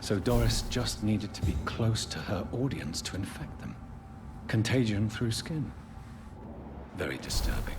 So Doris just needed to be close to her audience to infect them. Contagion through skin. Very disturbing.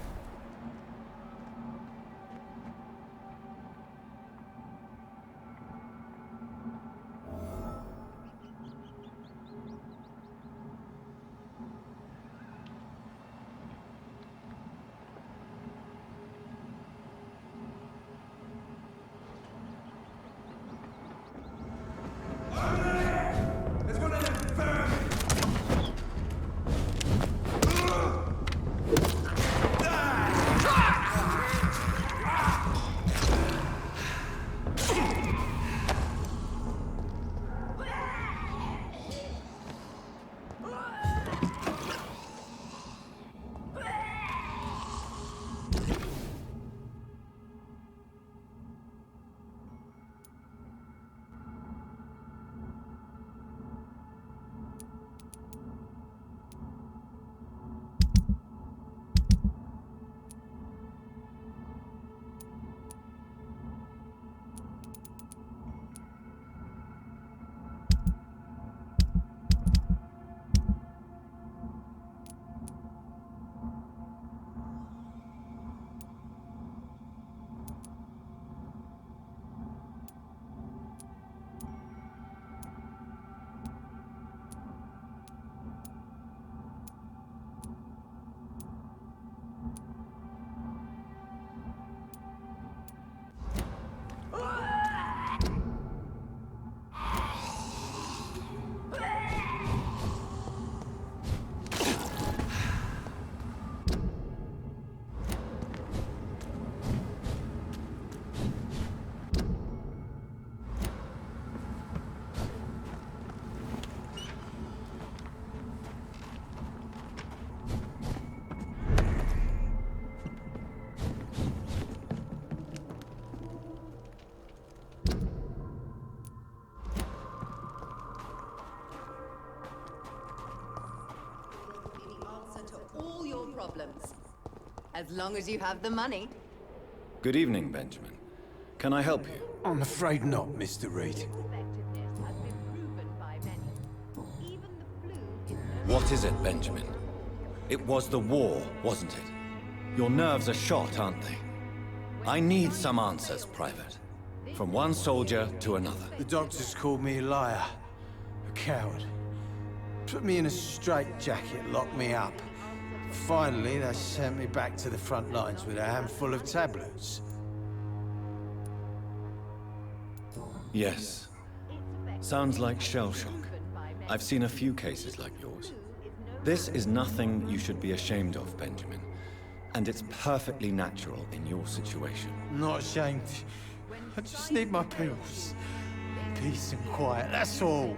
Problems. As long as you have the money. Good evening, Benjamin. Can I help you? I'm afraid not, Mr. Reed. Effectiveness has been proven by many. Even the flu is What is it, Benjamin? It was the war, wasn't it? Your nerves are shot, aren't they? I need some answers, Private. From one soldier to another. The doctors called me a liar, a coward. Put me in a straitjacket, locked me up. Finally, they sent me back to the front lines with a handful of tablets. Yes. Sounds like shell shock. I've seen a few cases like yours. This is nothing you should be ashamed of, Benjamin. And it's perfectly natural in your situation. Not ashamed. I just need my pills. Peace and quiet, that's all.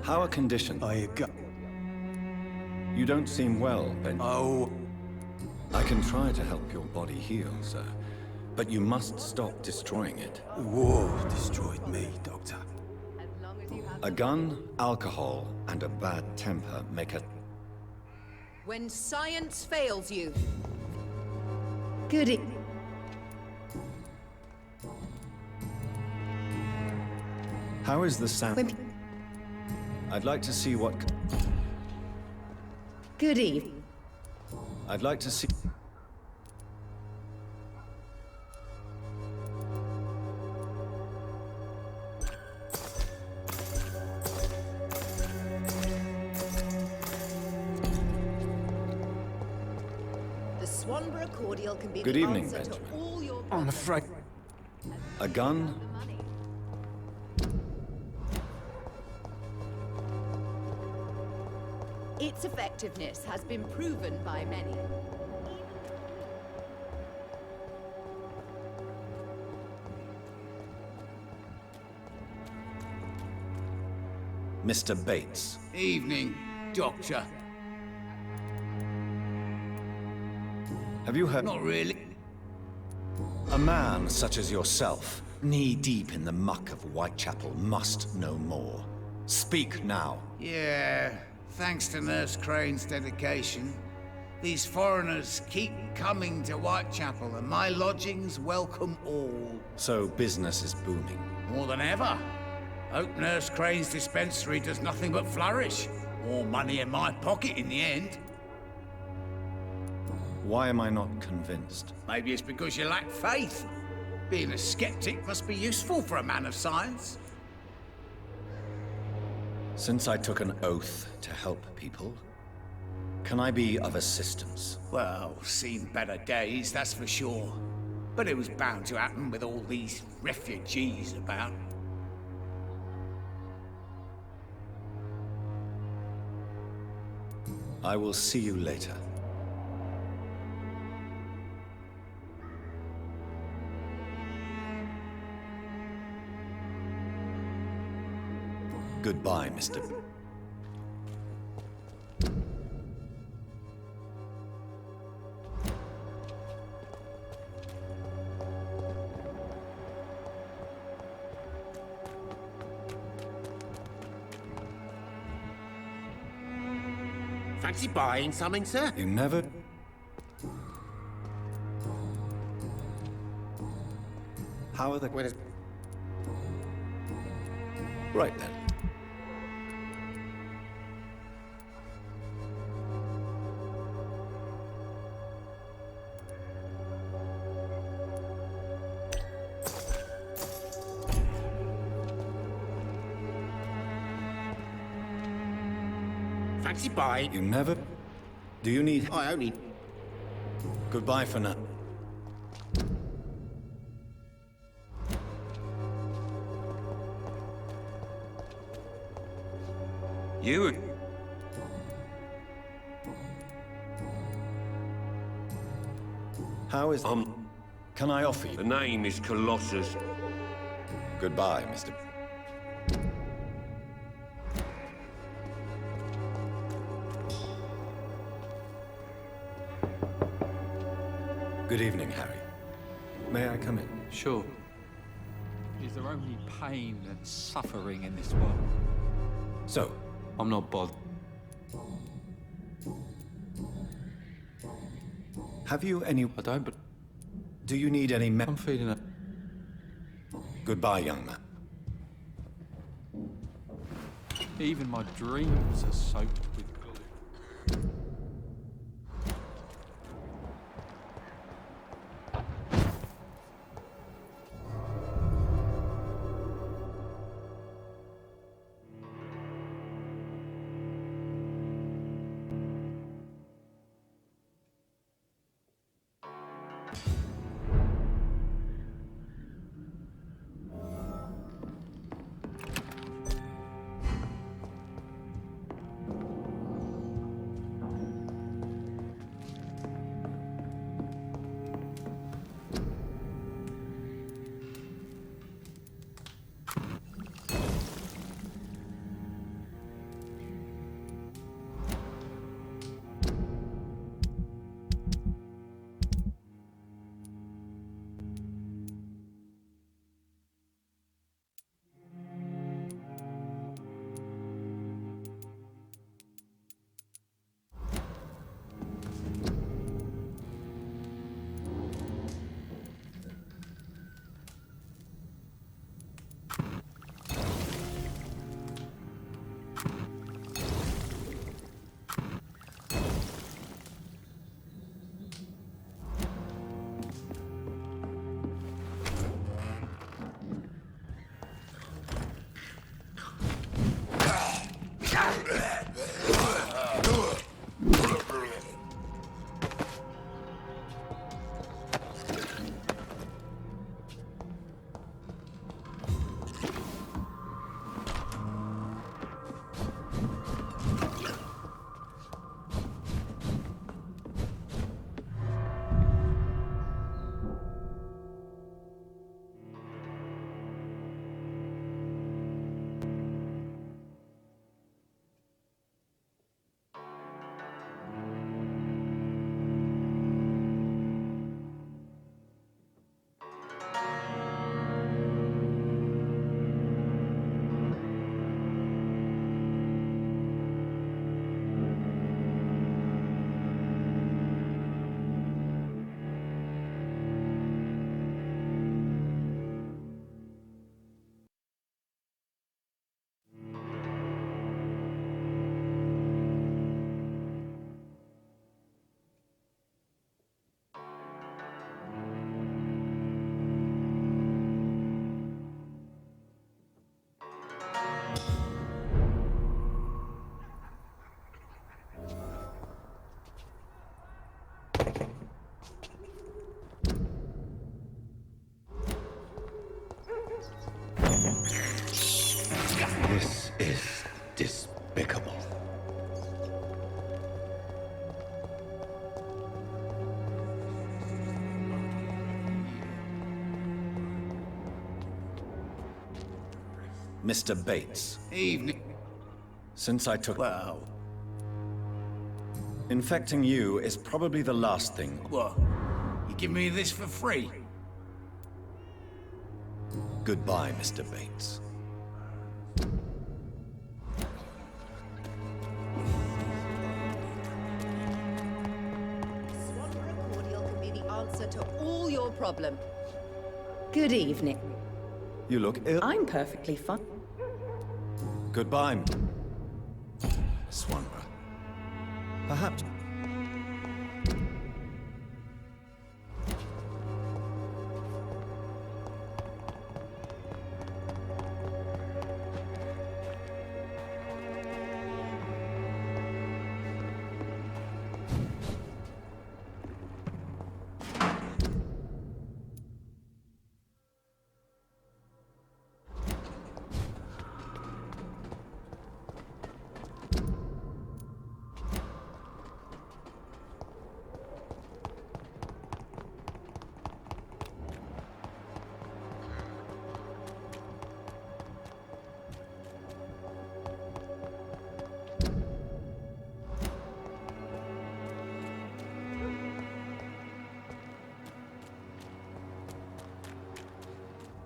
How are conditions? You don't seem well, Ben. Oh. I can try to help your body heal, sir. But you must stop destroying it. The war destroyed me, Doctor. A gun, alcohol, and a bad temper make a... When science fails you. Goody. How is the sound? I'd like to see what... Good evening. I'd like to see... The Swanborough cordial can be Good the evening, answer to Benjamin. all your I'm afraid... A gun, its effectiveness has been proven by many. Mr. Bates. Evening, Doctor. Have you heard... Not really. A man such as yourself knee-deep in the muck of Whitechapel, must know more. Speak now. Yeah, thanks to Nurse Crane's dedication, these foreigners keep coming to Whitechapel, and my lodgings welcome all. So business is booming. More than ever. Hope Nurse Crane's dispensary does nothing but flourish. More money in my pocket in the end. Why am I not convinced? Maybe it's because you lack faith. Being a skeptic must be useful for a man of science. Since I took an oath to help people, can I be of assistance? Well, seen better days, that's for sure. But it was bound to happen with all these refugees about. I will see you later. Goodbye, Mr. Fancy buying something, sir? You never... How are the... When is... Right then. Fancy buying? You never... Do you need... I only... Goodbye for now. You... How is... Can I offer The you? name is Colossus. Goodbye, Mr. Good evening, Harry. May I come in? Sure. Is there only pain and suffering in this world? So, I'm not bothered. have you any... I don't, but Do you need any I'm feeling it. Goodbye, young man. Even my dreams are soaked with glue. This is despicable. Mr. Bates, Evening. since I took... Well, Infecting you is probably the last thing. what? You give me this for free? Goodbye, Mr. Bates. Swan cordial can be the answer to all your problem. Good evening. You look ill. I'm perfectly fine. Goodbye, Swanra. Perhaps...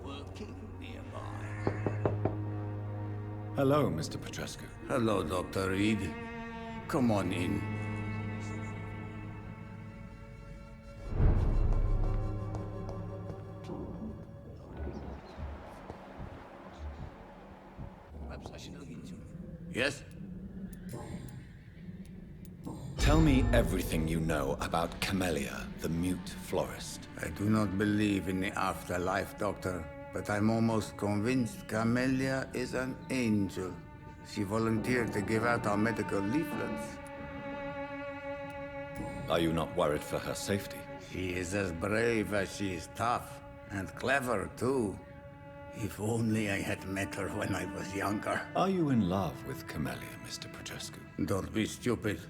Working nearby. Hello, Mr. Petrescu. Hello, Dr. Reed. Come on in. Perhaps I should look into it. Yes? Tell me everything you know about Camellia, the mute florist. I do not believe in the afterlife, Doctor, but I'm almost convinced Camellia is an angel. She volunteered to give out our medical leaflets. Are you not worried for her safety? She is as brave as she is tough, and clever, too. If only I had met her when I was younger. Are you in love with Camellia, Mr. Petrescu? Don't be stupid.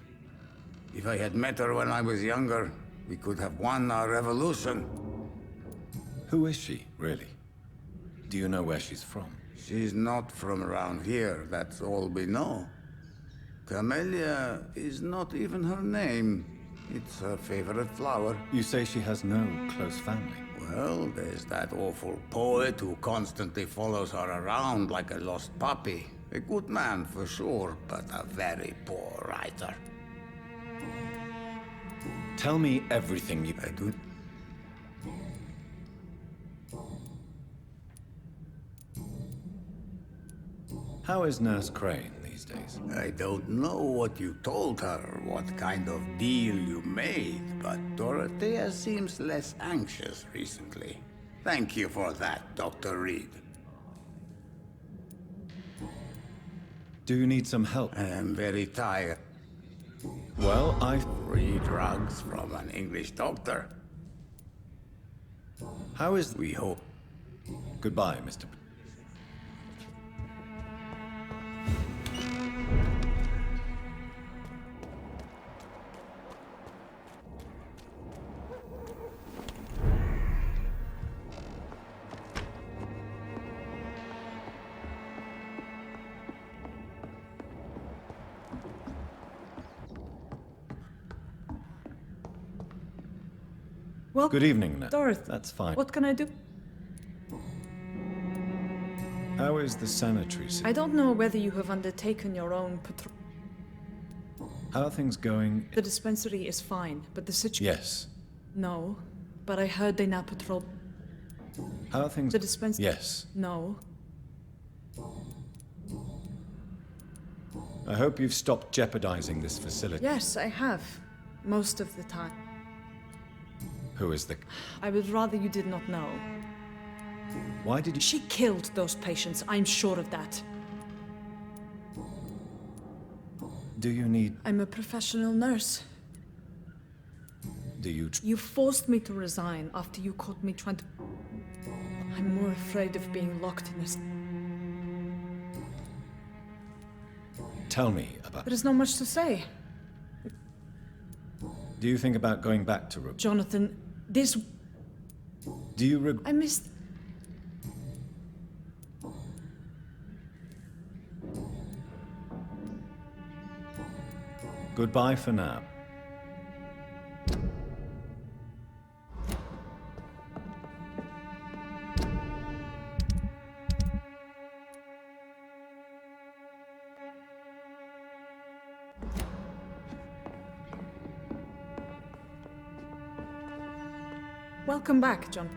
If I had met her when I was younger, we could have won our revolution. Who is she, really? Do you know where she's from? She's not from around here, that's all we know. Camellia is not even her name. It's her favorite flower. You say she has no close family. Well, there's that awful poet who constantly follows her around like a lost puppy. A good man for sure, but a very poor writer. Tell me everything you... I do... How is Nurse Crane these days? I don't know what you told her, what kind of deal you made, but Dorothea seems less anxious recently. Thank you for that, Dr. Reed. Do you need some help? I am very tired. Well, Free drugs from an English doctor. How is... We hope. Goodbye, Mr. Well, Good evening, Nurse. Dorothy. That's fine. What can I do? How is the sanitary I system? don't know whether you have undertaken your own patrol. How are things going? The dispensary is fine, but the situation... Yes. No, but I heard they now patrol... How are things... The dispensary... Yes. No. I hope you've stopped jeopardizing this facility. Yes, I have. Most of the time. Who is the... I would rather you did not know. Why did you... She killed those patients, I'm sure of that. Do you need... I'm a professional nurse. Do you... You forced me to resign after you caught me trying to... I'm more afraid of being locked in this. Tell me about... There is not much to say. Do you think about going back to Rub? Jonathan, this... Do you I missed... Goodbye for now. Welcome back, John.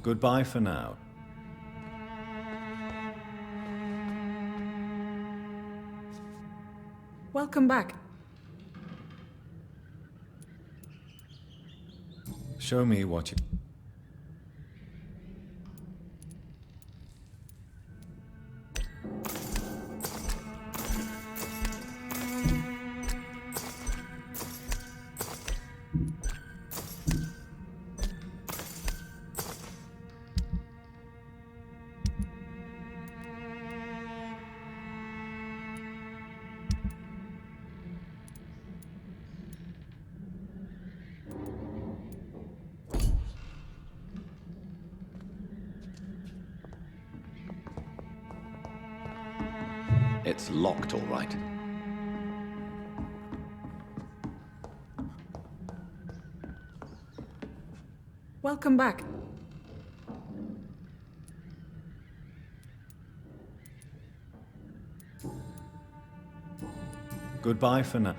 Goodbye for now. Welcome back. Show me what you... It's locked, all right. Welcome back. Goodbye for now.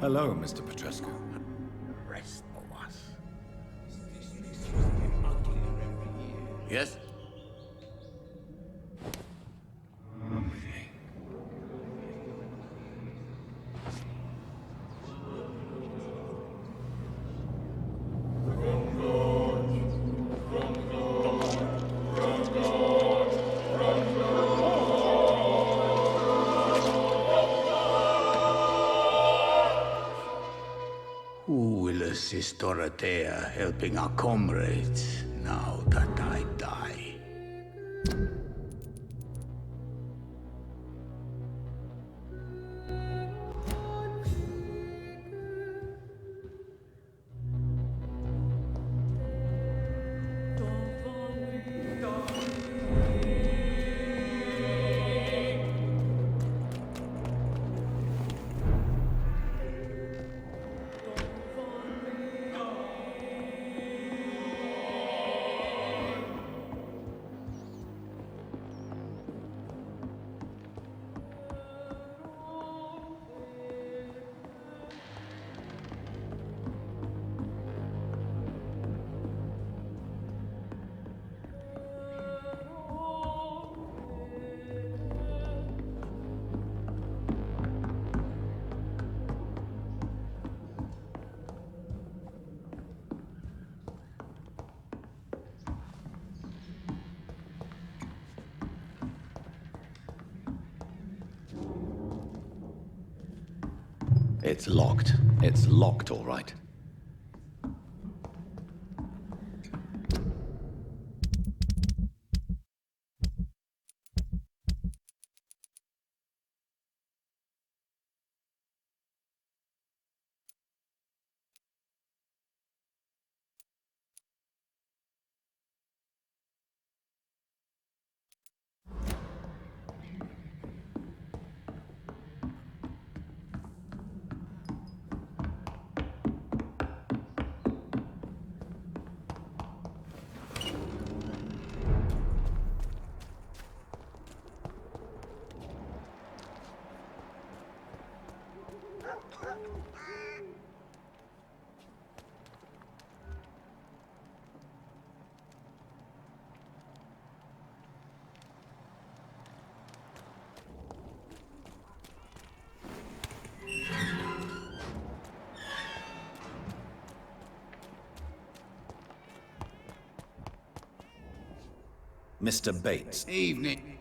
Hello, Mr. Petrescu. Rest of us. Yes? Who will assist Dorothea helping our comrades now that I die? It's locked. It's locked, all right. Mr. Bates. Evening.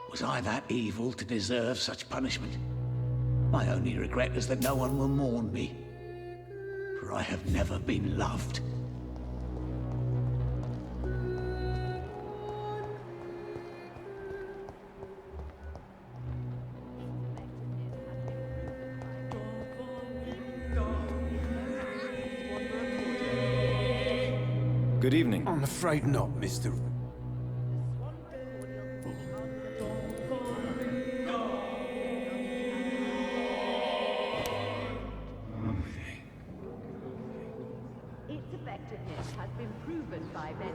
Was I that evil to deserve such punishment? My only regret is that no one will mourn me, for I have never been loved. Good evening. I'm afraid not, Mr. Its effectiveness has been proven by many.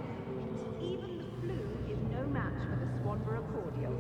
Even the flu is no match for the Swanborough cordial.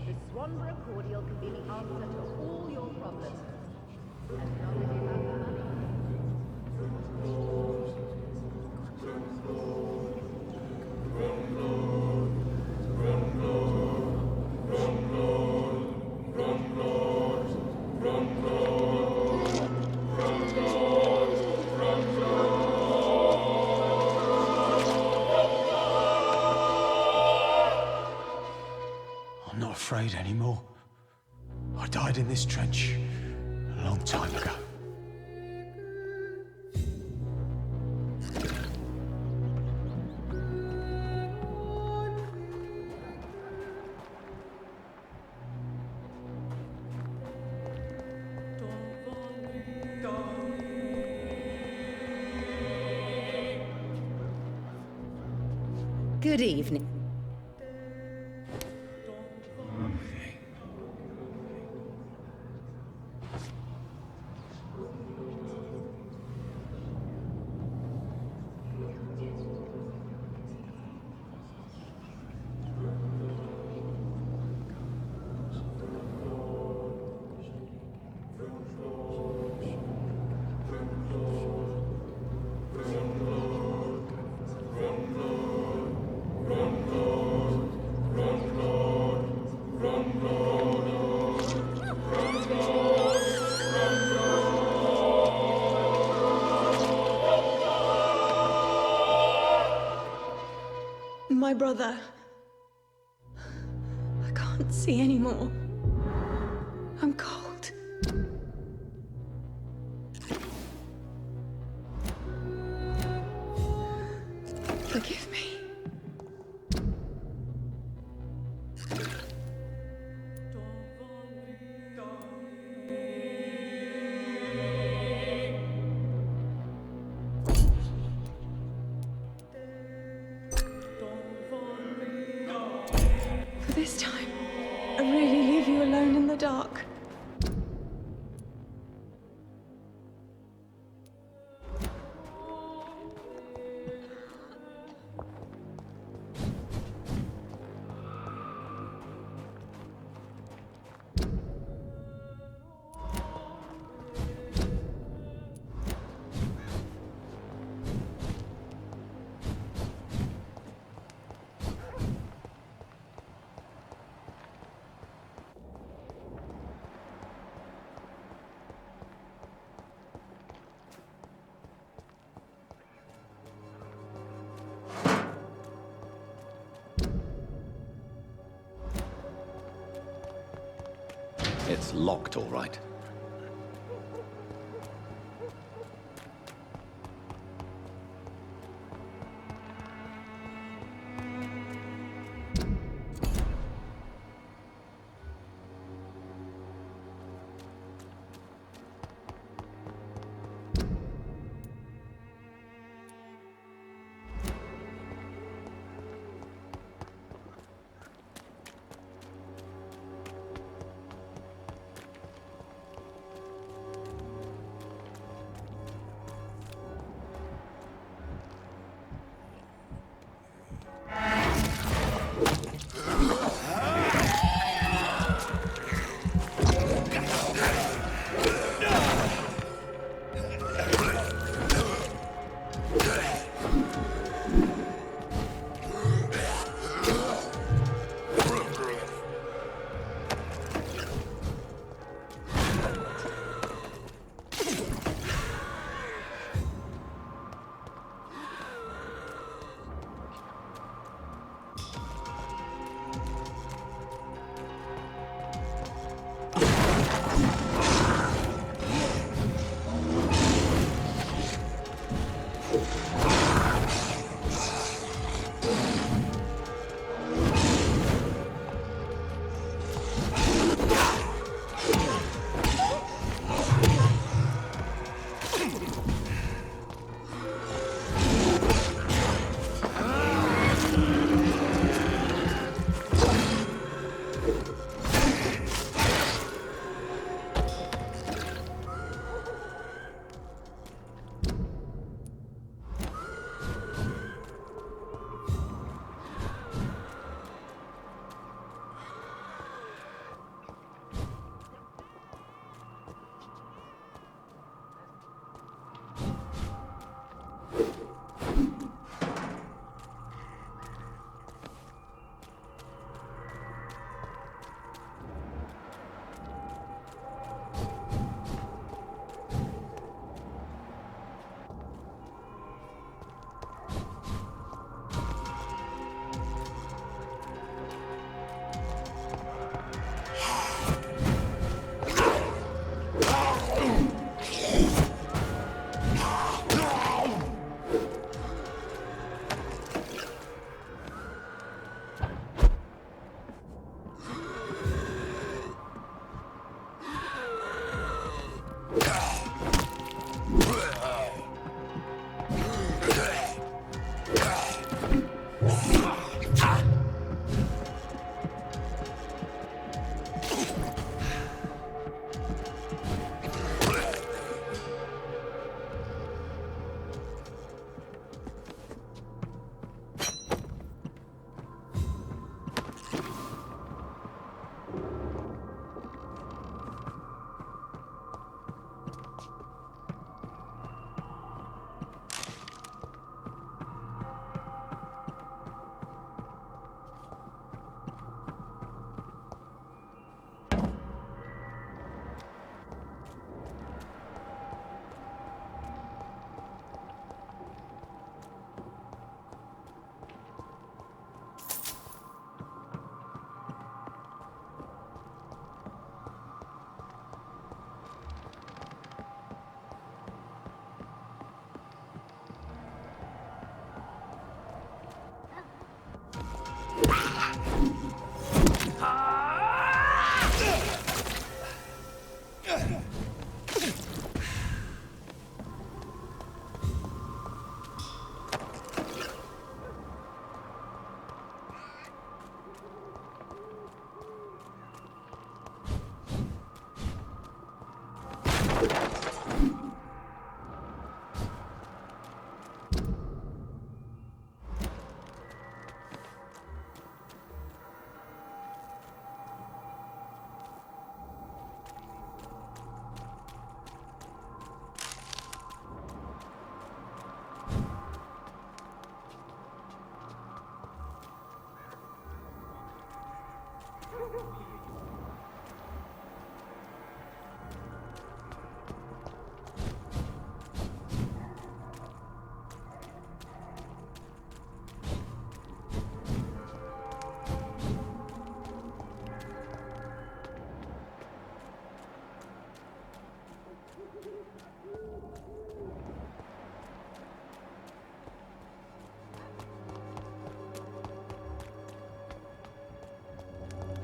The Swanborough cordial can be the answer to all your problems. As long as you have the money. I'm not afraid anymore. I died in this trench a long time ago. Good evening. brother. I can't see anymore. I'm cold. Forgive me. For this time, I really leave you alone in the dark. It's locked, all right.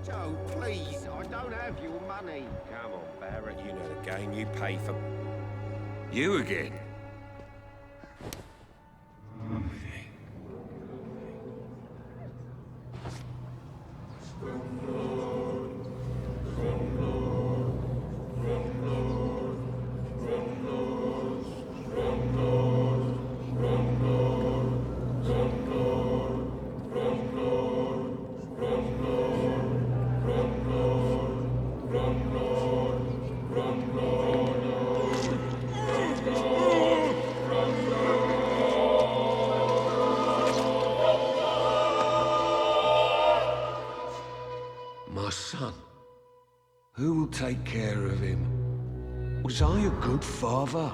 Joe, please, I don't have your money. Come on, Barrett, you know the game. You pay for... You again? My son. Who will take care of him? Was I a good father?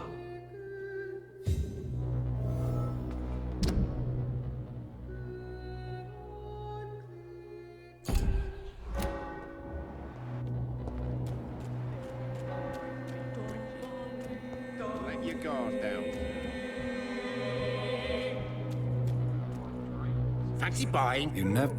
Let your guard down. Fancy buying? You never...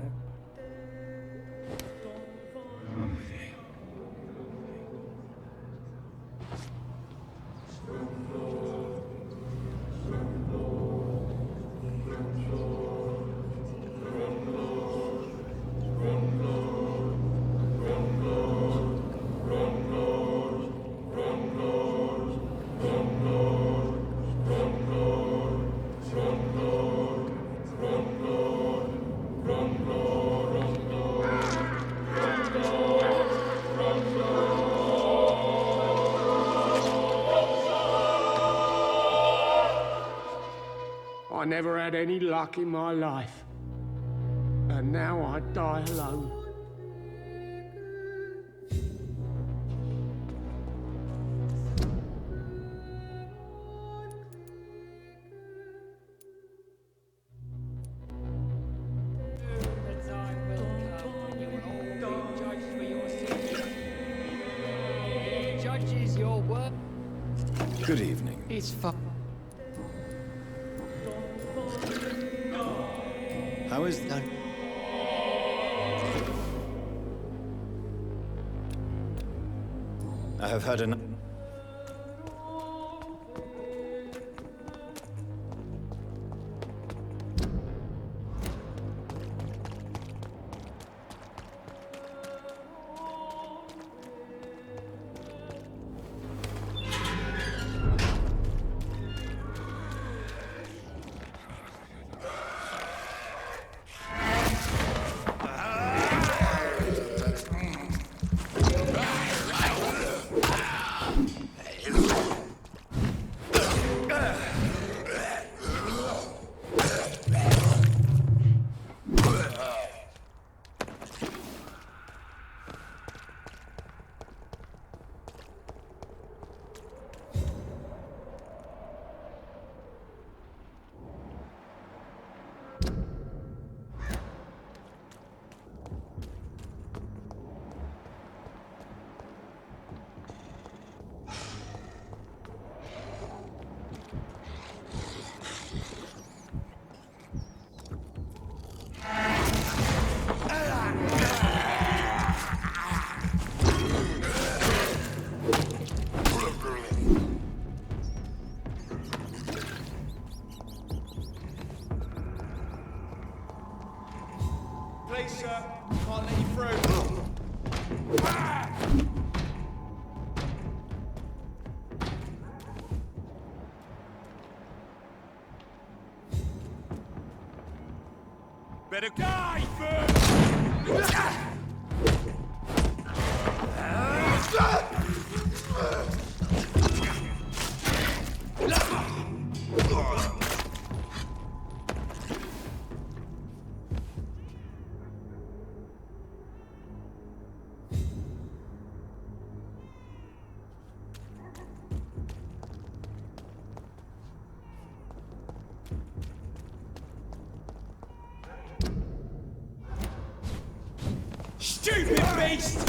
I never had any luck in my life. And now I die alone. Judges your work. Good evening. It's fu- How is that? I have had an... Better die first! Stupid beast!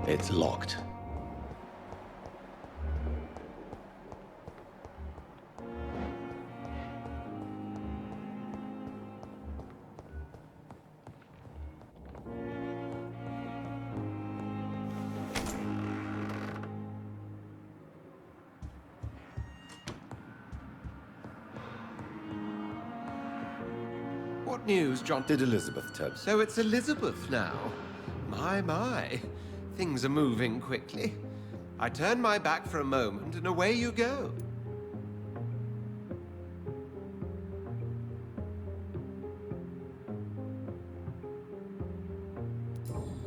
It's locked. What news, John? Did Elizabeth tell? So it's Elizabeth now. My. Things are moving quickly. I turn my back for a moment, and away you go.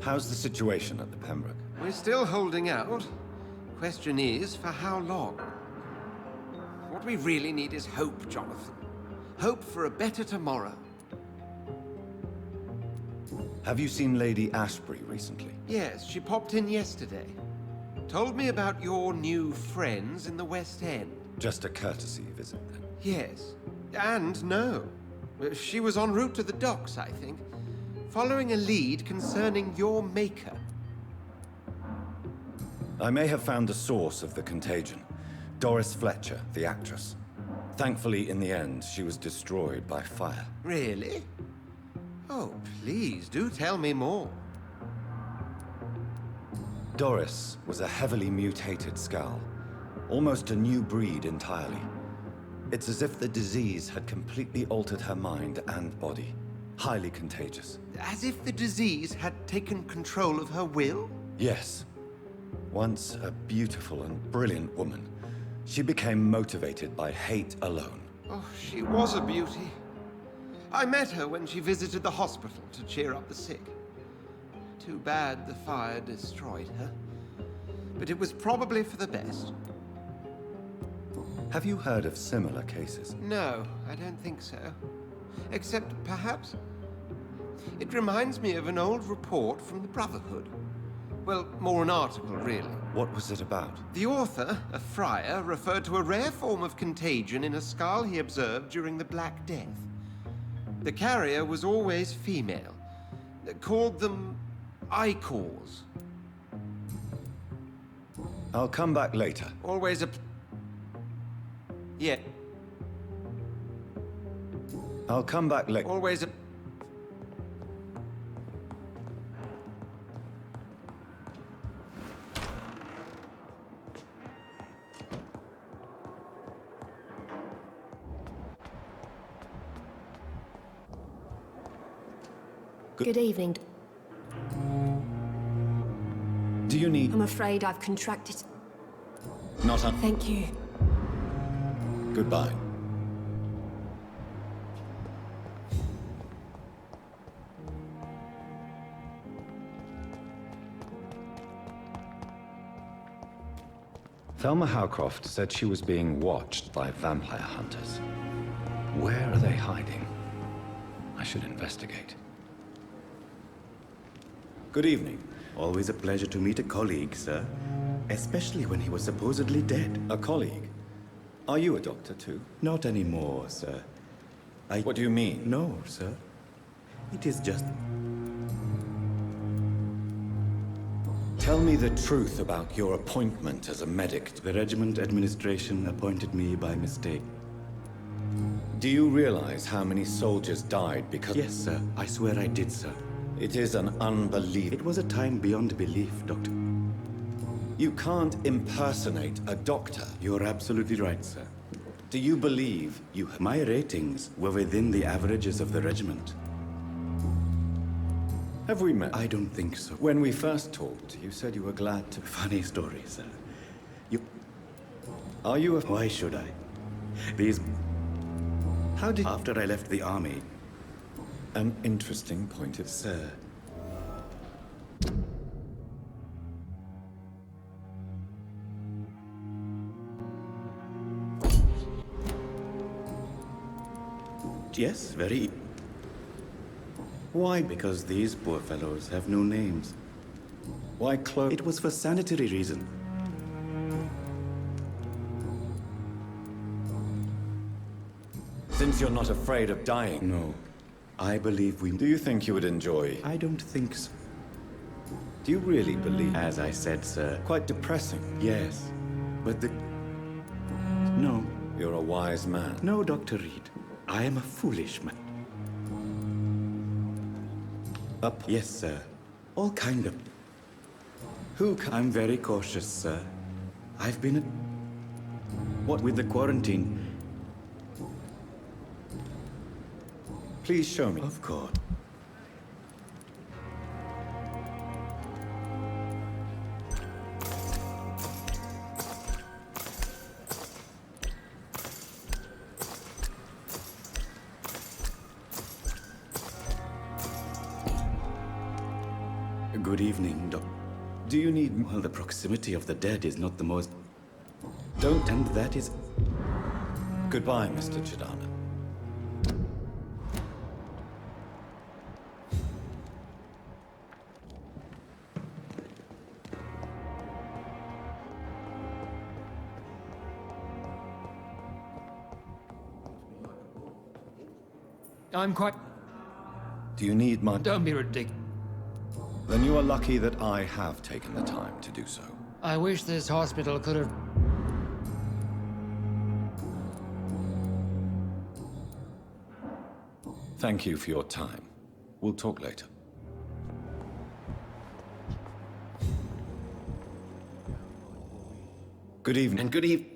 How's the situation at the Pembroke? We're still holding out. Question is, for how long? What we really need is hope, Jonathan. Hope for a better tomorrow. Have you seen Lady Ashbury recently? Yes, she popped in yesterday. Told me about your new friends in the West End. Just a courtesy visit, then? Yes. And no. She was en route to the docks, I think. Following a lead concerning your maker. I may have found the source of the contagion. Doris Fletcher, the actress. Thankfully, in the end, she was destroyed by fire. Really? Oh, please, do tell me more. Doris was a heavily mutated skull. Almost a new breed entirely. It's as if the disease had completely altered her mind and body. Highly contagious. As if the disease had taken control of her will? Yes. Once a beautiful and brilliant woman, she became motivated by hate alone. Oh, she was a beauty. I met her when she visited the hospital to cheer up the sick. Too bad the fire destroyed her. But it was probably for the best. Have you heard of similar cases? No, I don't think so. Except, perhaps, it reminds me of an old report from the Brotherhood. Well, more an article, really. What was it about? The author, a friar, referred to a rare form of contagion in a skull he observed during the Black Death. The carrier was always female. Called them icors. I'll come back later. Always a... Yeah. I'll come back later. Always a... Good evening. Do you need... I'm afraid I've contracted... Not on... Thank you. Goodbye. Thelma Howcroft said she was being watched by vampire hunters. Where are they hiding? I should investigate. Good evening. Always a pleasure to meet a colleague, sir. Especially when he was supposedly dead. A colleague? Are you a doctor too? Not anymore, sir. What do you mean? No, sir. It is just... Tell me the truth about your appointment as a medic. The regiment administration appointed me by mistake. Do you realize how many soldiers died because... Yes, sir. I swear I did, sir. It is an unbelievable... It was a time beyond belief, Doctor. You can't impersonate a doctor. You're absolutely right, sir. Do you believe you... My ratings were within the averages of the regiment. Have we met? I don't think so. When we first talked, you said you were glad to... Funny story, sir. Are you a... Why should I? These... How did... After I left the army... An interesting point of... Sir... Yes, very... Why? Because these poor fellows have no names. Why close? It was for sanitary reason. Since you're not afraid of dying. No. I believe we... Do you think you would enjoy... I don't think so. Do you really believe... As I said, sir. Quite depressing. Yes. But the... No. You're a wise man. No, Dr. Reed. I am a foolish man. Yes, sir. All kind of... Who I'm very cautious, sir. I've been at... What with the quarantine? Please show me. Of course. Good evening, Doc. Do you need... Well, the proximity of the dead is not the most... Don't... And that is... Goodbye, Mr. Chidana. I'm quite... Do you need my... Don't be ridiculous. Then you are lucky that I have taken the time to do so. I wish this hospital could have... Thank you for your time. We'll talk later. Good evening. And good evening.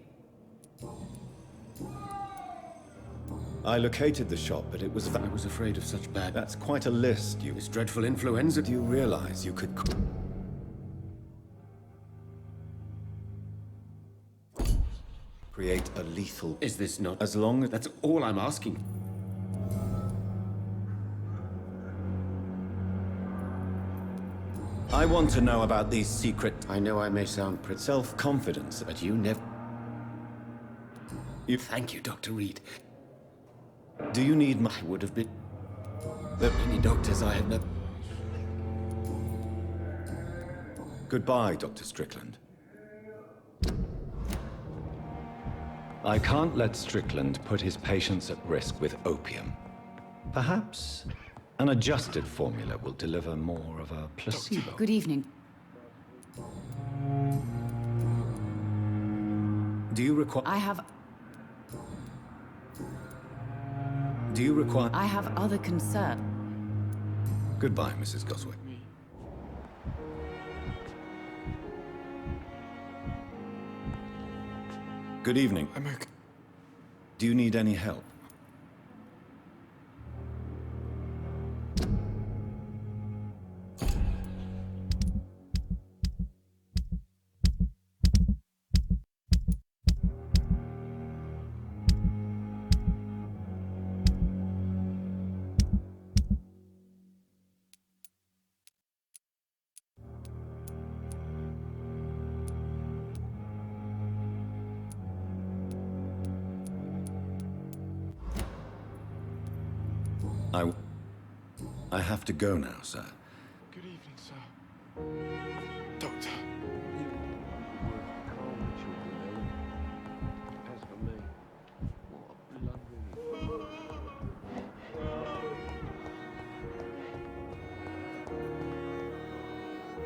I located the shop, but it was... I was afraid of such bad... That's quite a list. This dreadful influenza... Do you realize you could... create a lethal... Is this not... As long as... That's all I'm asking. I want to know about these secret... I know I may sound... Self-confidence. But you never... You... Thank you, Dr. Reed. Do you need my... I would have been... There are many doctors I have never... Goodbye, Dr. Strickland. I can't let Strickland put his patients at risk with opium. Perhaps an adjusted formula will deliver more of a placebo. Good evening. Do you require... Do you require... I have other concern. Goodbye, Mrs. Goswick. Good evening. I'm okay. Do you need any help? I have to go now, sir. Good evening, sir. Doctor.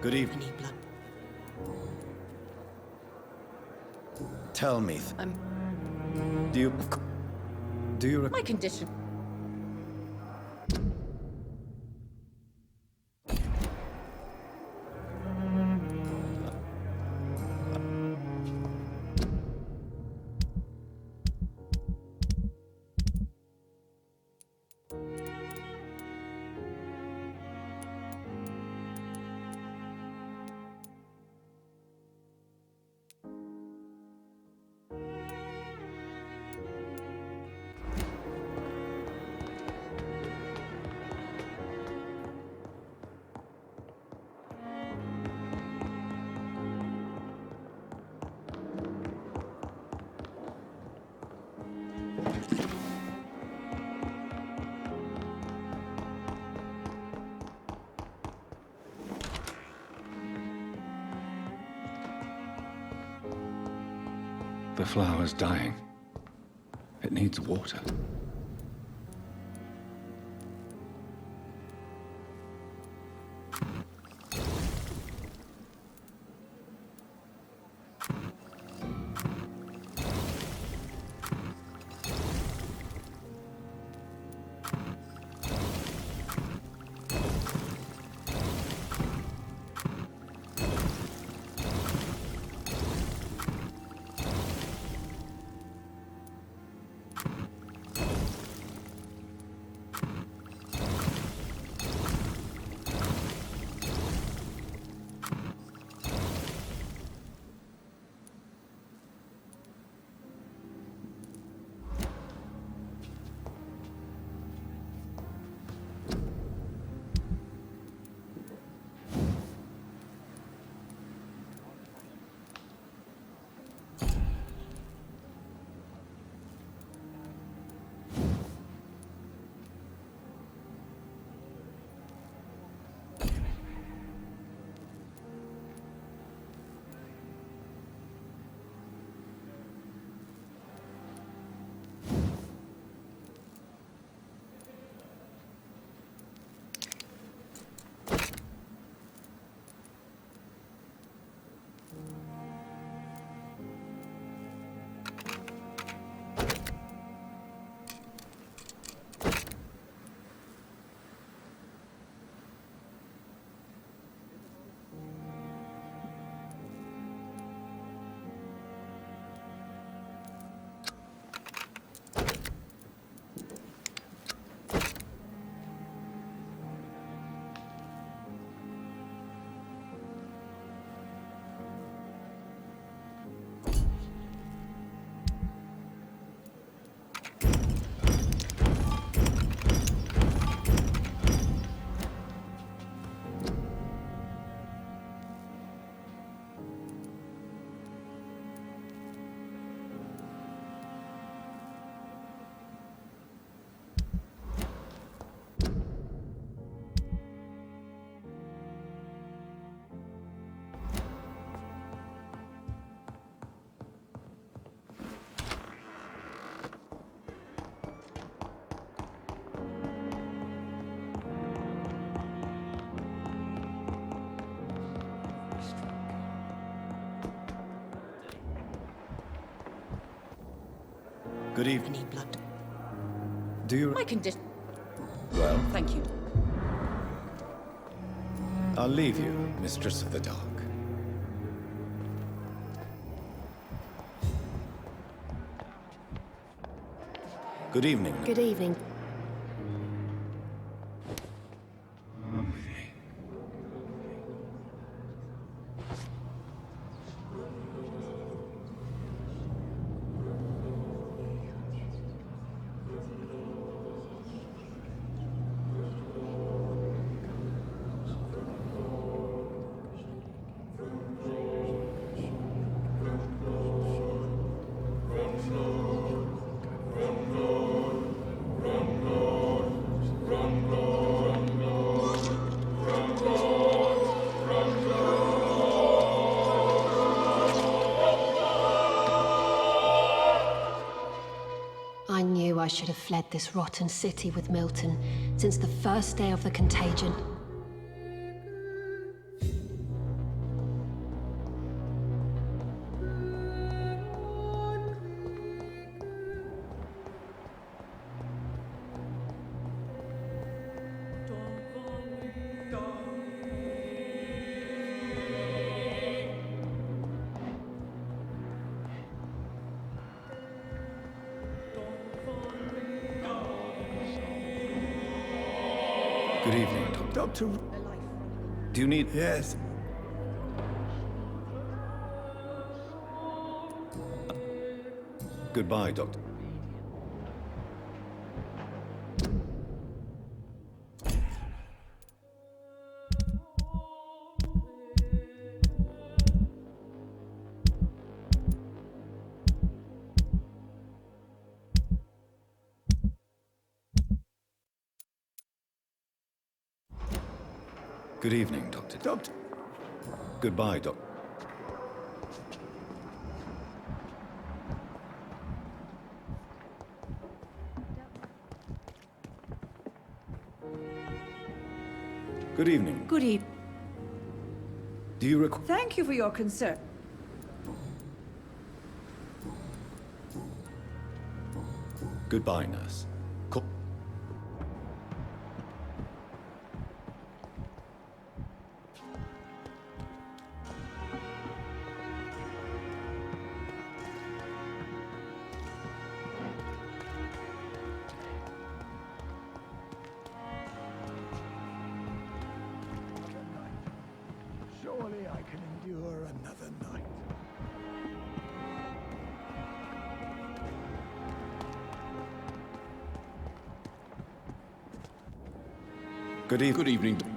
Good evening. Tell me. Do you... My condition. The flower's dying. It needs water. Good evening. Need blood. Do you... My condition. Well, Thank you. I'll leave you, Mistress of the Dark. Good evening. Good evening. should have fled this rotten city with Milton since the first day of the contagion. Good evening, Doctor. Do you need... Yes. Goodbye, Doctor. Good evening, Doctor. Doctor. Goodbye, Doctor. Good evening. Good evening. Do you recall... Thank you for your concern. Goodbye, nurse. Surely I can endure another night. Good evening. Good evening.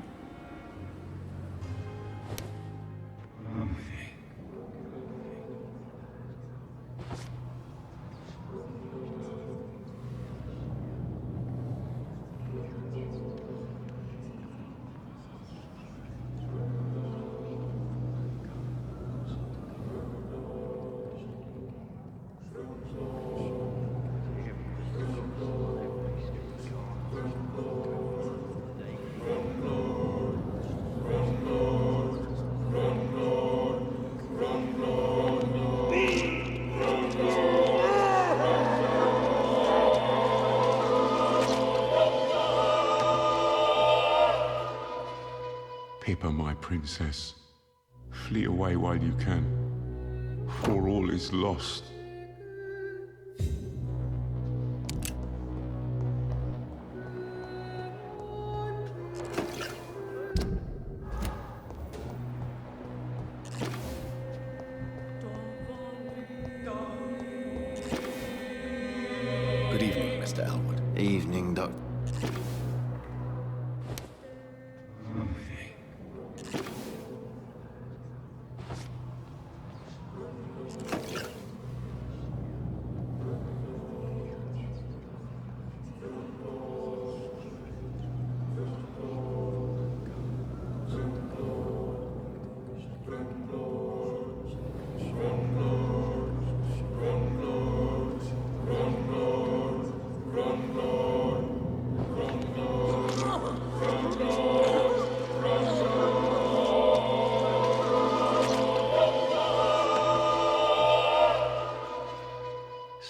Pippa, my princess, flee away while you can, for all is lost. Good evening, Mr. Elwood. Evening, Doctor.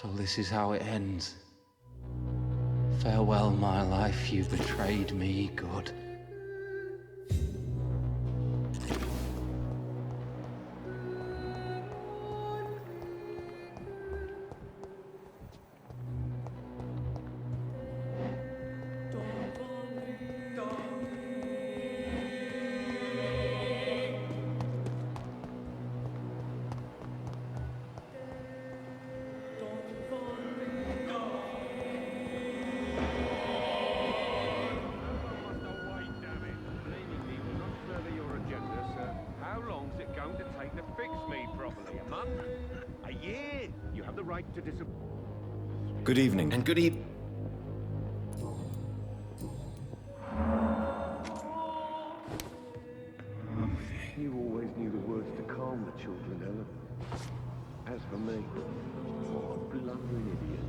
So this is how it ends. Farewell, my life, you betrayed me, God. Good evening. And good evening. You always knew the words to calm the children, Ellen. As for me, what a blundering idiot.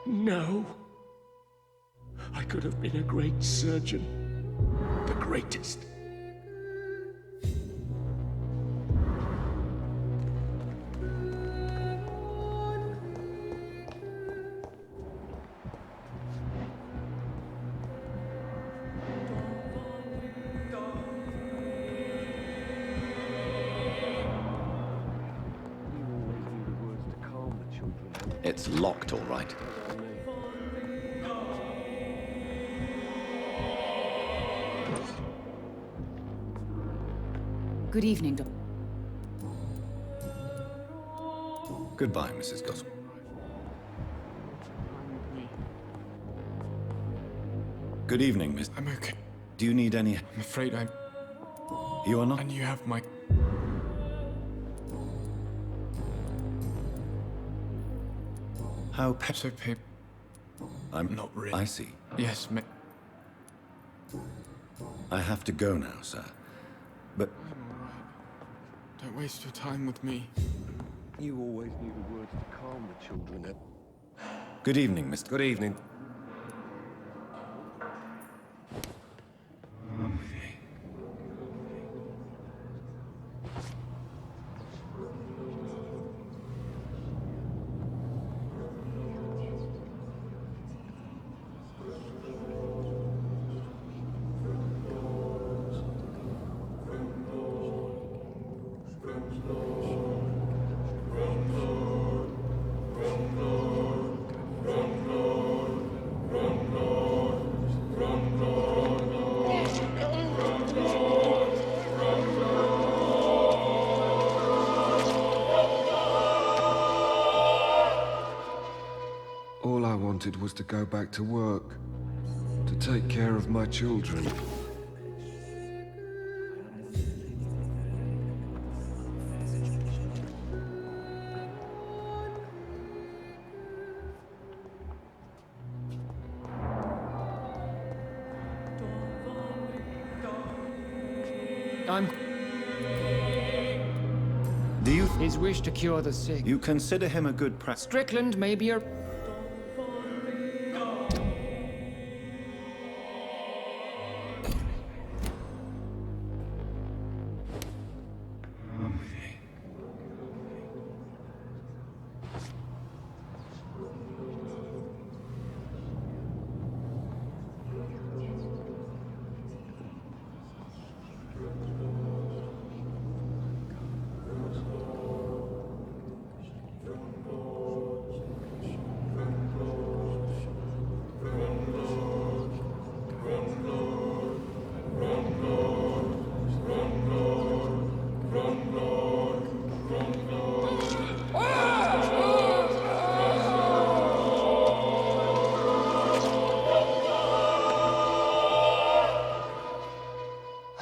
No. I could have been a great surgeon. The greatest. It's locked, all right. Good evening, Doc. Goodbye, Mrs. Gospel. Good evening, Miss. I'm okay. Do you need any... I'm afraid I'm... You are not... And you have my... How So, Pip... I'm... Not really. I see. Yes, ma... I have to go now, sir. But... I'm all right. Don't waste your time with me. You always knew the words to calm the children. Good evening, Mr. Good evening. All I wanted was to go back to work, to take care of my children. Do you... His wish to cure the sick. You consider him a good Strickland may be a...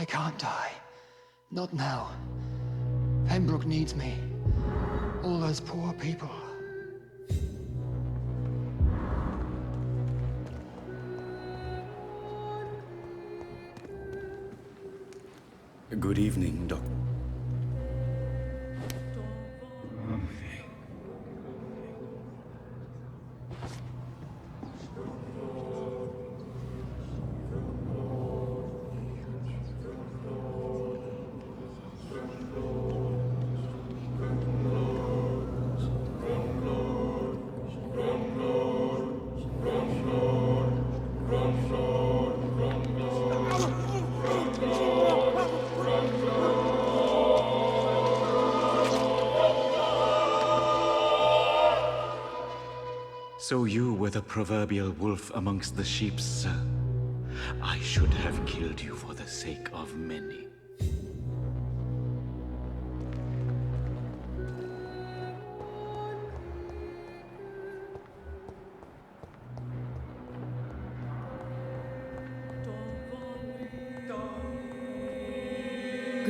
I can't die. Not now. Pembroke needs me. All those poor people. Good evening, Doc. So you were the proverbial wolf amongst the sheep, sir. I should have killed you for the sake of many.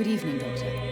Good evening, Doctor.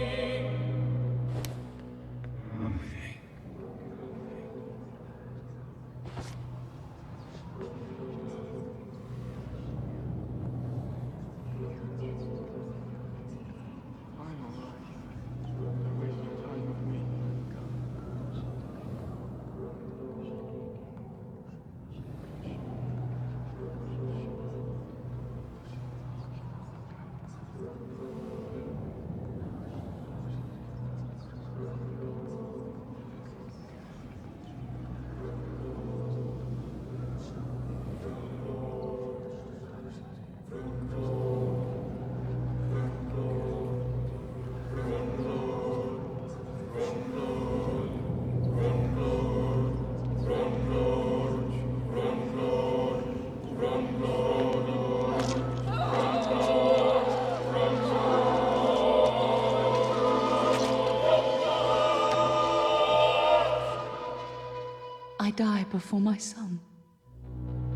I die before my son.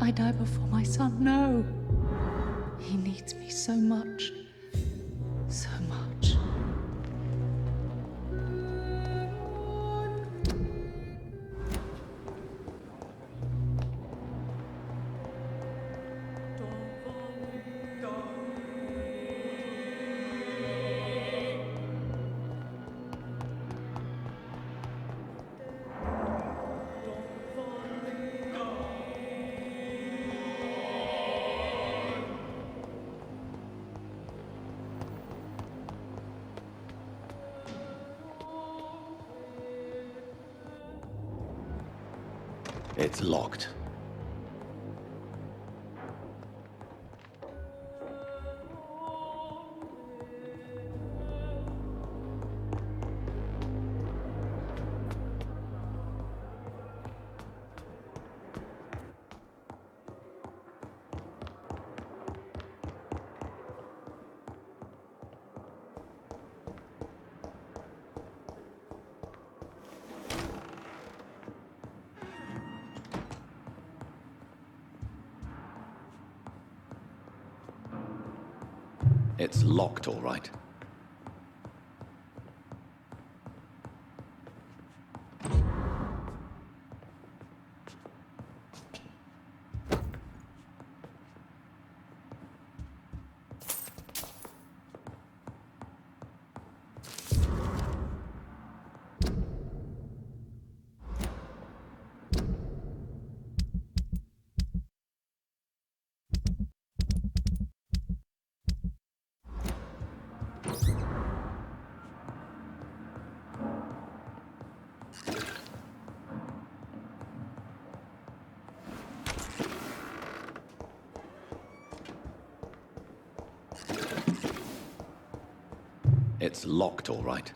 I die before my son. No. He needs me so much. So much. It's locked. It's locked, all right. It's locked, all right.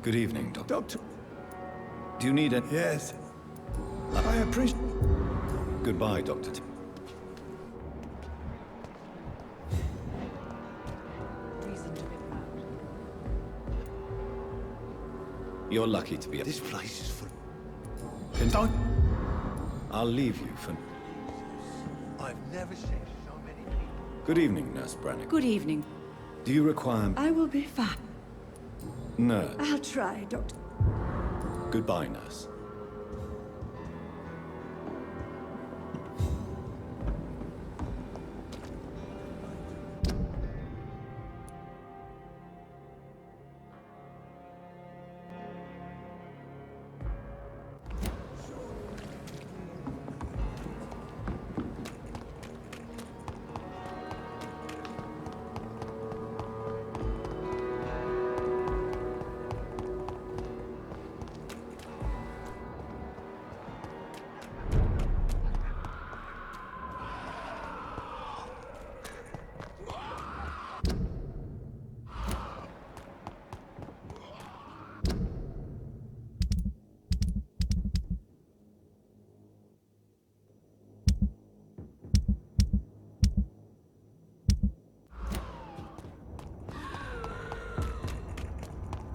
Good evening, Doctor. Doctor. Do you need a... Yes. I appreciate... Goodbye, Doctor. Reason to be proud. You're lucky to be... This place is full... Don't... I'll leave you for... I've never seen so many people. Good evening, Nurse Brannigan. Good evening. Do you require... I will be fine. Nurse. I'll try, Doctor. Goodbye, Nurse.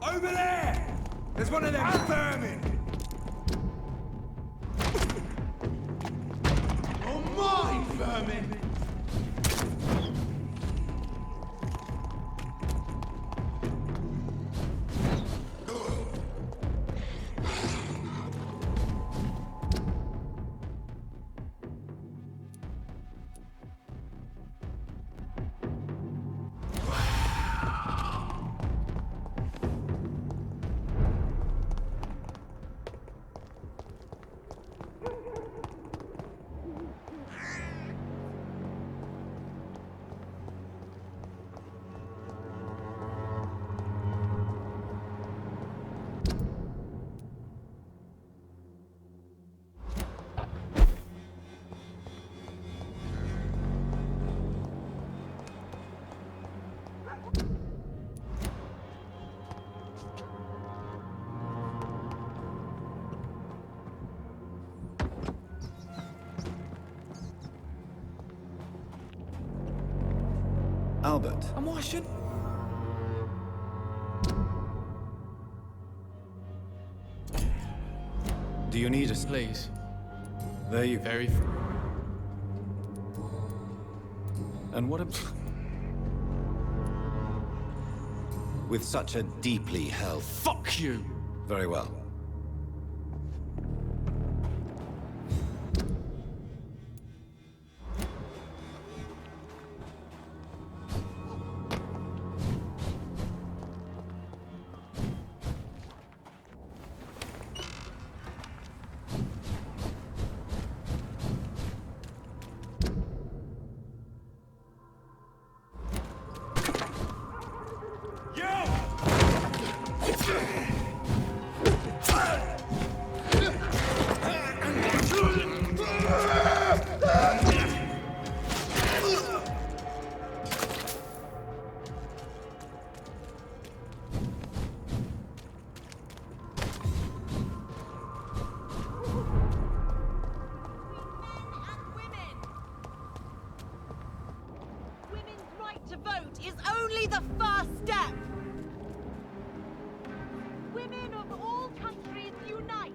Over there! There's one of them vermin! Oh, my vermin! Albert. And why should... Do you need a... Please. There you... Very... And what a... With such a deeply held... Fuck you! Very well. To vote is only the first step. Women of all countries unite.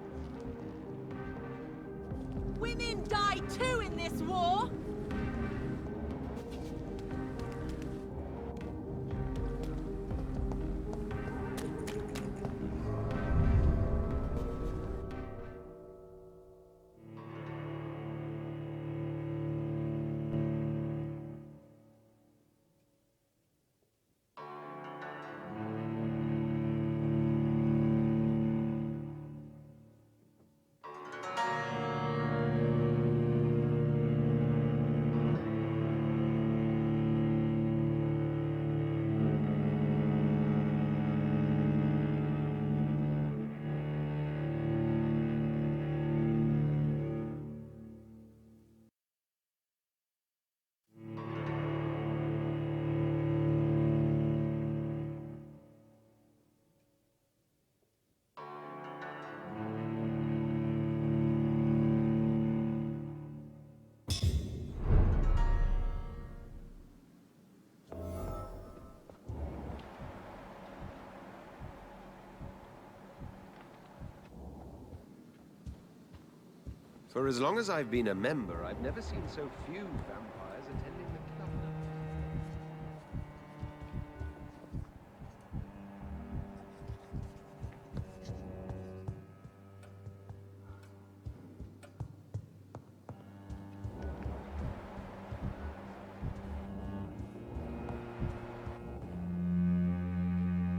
For as long as I've been a member, I've never seen so few vampires attending the club.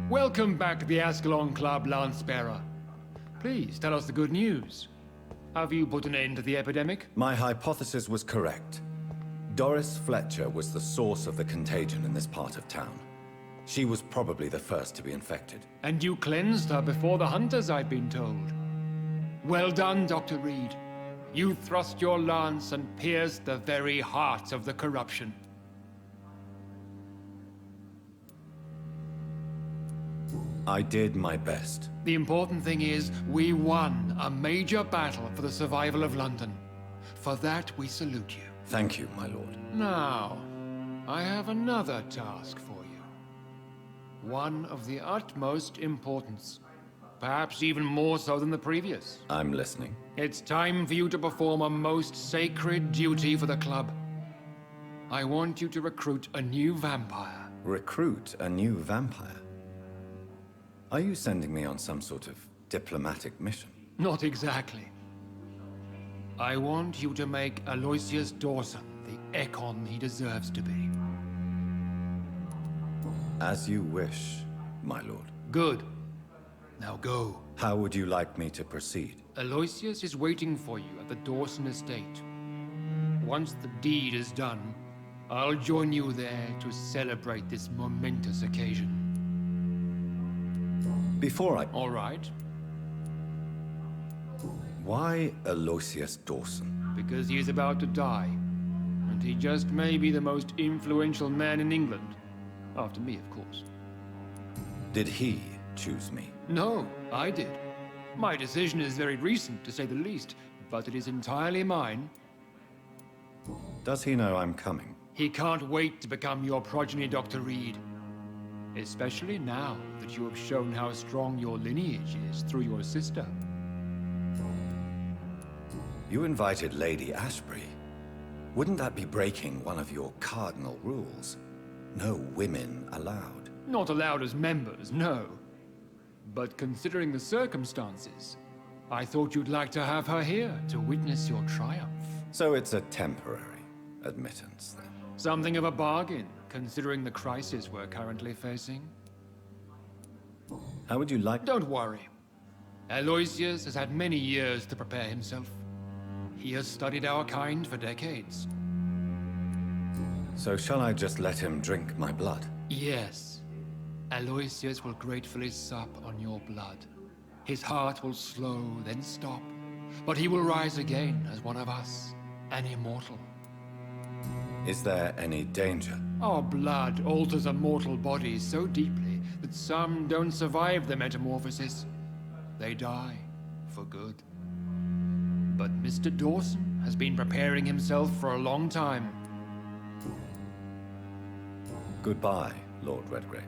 Welcome back to the Ascalon Club, Lance-Bearer. Please, tell us the good news. Have you put an end to the epidemic? My hypothesis was correct. Doris Fletcher was the source of the contagion in this part of town. She was probably the first to be infected. And you cleansed her before the hunters, I've been told. Well done, Dr. Reed. You thrust your lance and pierced the very heart of the corruption. I did my best. The important thing is, we won a major battle for the survival of London. For that, we salute you. Thank you, my lord. Now, I have another task for you. One of the utmost importance. Perhaps even more so than the previous. I'm listening. It's time for you to perform a most sacred duty for the club. I want you to recruit a new vampire. Recruit a new vampire? Are you sending me on some sort of diplomatic mission? Not exactly. I want you to make Aloysius Dawson the Ekon he deserves to be. As you wish, my lord. Good. Now go. How would you like me to proceed? Aloysius is waiting for you at the Dawson estate. Once the deed is done, I'll join you there to celebrate this momentous occasion. Before I... All right. Why Aloysius Dawson? Because he is about to die. And he just may be the most influential man in England. After me, of course. Did he choose me? No, I did. My decision is very recent, to say the least, but it is entirely mine. Does he know I'm coming? He can't wait to become your progeny, Dr. Reed. Especially now that you have shown how strong your lineage is through your sister. You invited Lady Ashbury. Wouldn't that be breaking one of your cardinal rules? No women allowed. Not allowed as members, no. But considering the circumstances, I thought you'd like to have her here to witness your triumph. So it's a temporary admittance, then? Something of a bargain, considering the crisis we're currently facing. How would you like... Don't worry. Aloysius has had many years to prepare himself. He has studied our kind for decades. So shall I just let him drink my blood? Yes. Aloysius will gratefully sup on your blood. His heart will slow, then stop. But he will rise again as one of us, an immortal. Is there any danger? Our blood alters a mortal body so deeply that some don't survive the metamorphosis. They die for good. But Mr. Dawson has been preparing himself for a long time. Goodbye, Lord Redgrave.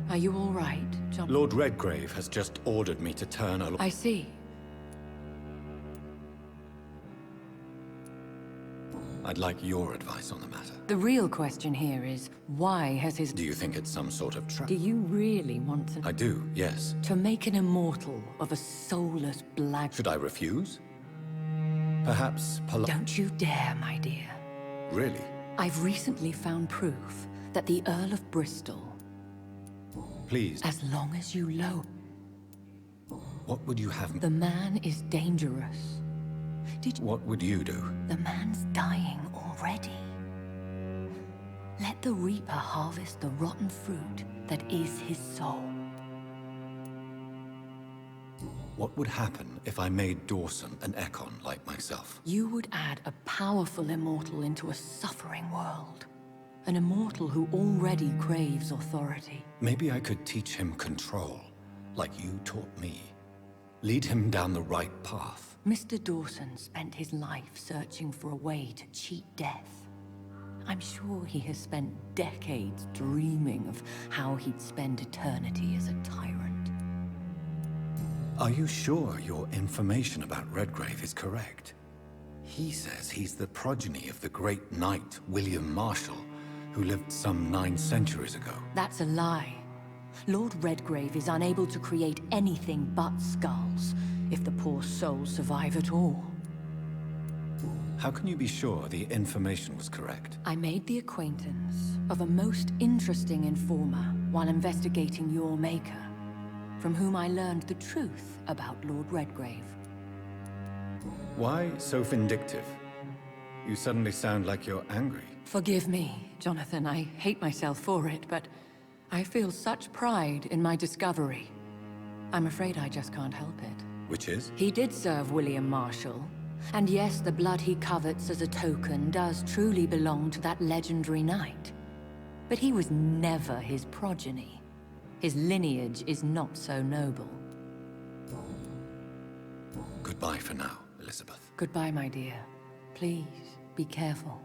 Are you all right, John? Lord Redgrave has just ordered me to turn a... I see. I'd like your advice on the matter. The real question here is, why has his... Do you think it's some sort of trap? Do you really want to... I do, yes. To make an immortal of a soulless black... Should I refuse? Perhaps Don't you dare, my dear. Really? I've recently found proof that the Earl of Bristol... Please. As long as you low... What would you have me... The man is dangerous. Did you... What would you do? The man's dying already. Let the Reaper harvest the rotten fruit that is his soul. What would happen if I made Dawson an Ekon like myself? You would add a powerful immortal into a suffering world. An immortal who already craves authority. Maybe I could teach him control, like you taught me. Lead him down the right path. Mr. Dawson spent his life searching for a way to cheat death. I'm sure he has spent decades dreaming of how he'd spend eternity as a tyrant. Are you sure your information about Redgrave is correct? He says he's the progeny of the great knight William Marshall, who lived some 9 centuries ago. That's a lie. Lord Redgrave is unable to create anything but skulls, if the poor souls survive at all. How can you be sure the information was correct? I made the acquaintance of a most interesting informer while investigating your maker, from whom I learned the truth about Lord Redgrave. Why so vindictive? You suddenly sound like you're angry. Forgive me, Jonathan. I hate myself for it, but I feel such pride in my discovery. I'm afraid I just can't help it. Which is? He did serve William Marshall. And yes, the blood he covets as a token does truly belong to that legendary knight. But he was never his progeny. His lineage is not so noble. Goodbye for now, Elizabeth. Goodbye, my dear. Please, be careful.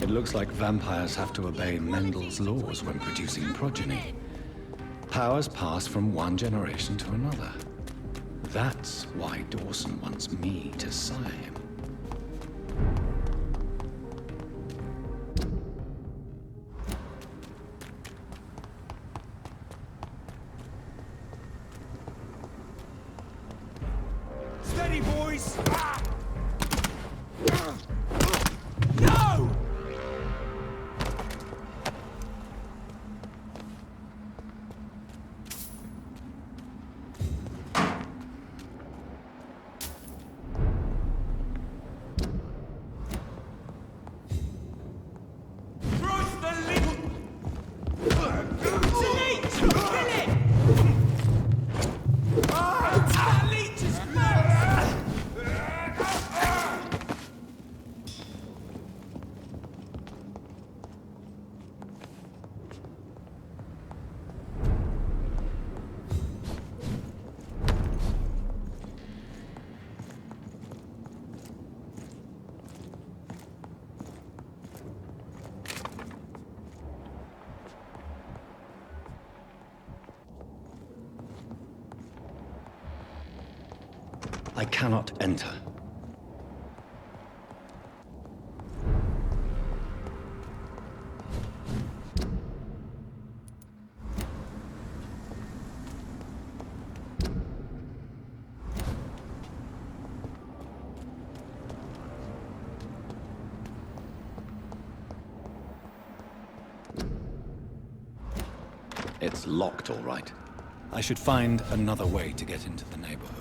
It looks like vampires have to obey Mendel's laws when producing progeny. Powers pass from one generation to another. That's why Dawson wants me to sire him. Steady, boys! No! I cannot enter. It's locked, all right. I should find another way to get into the neighborhood.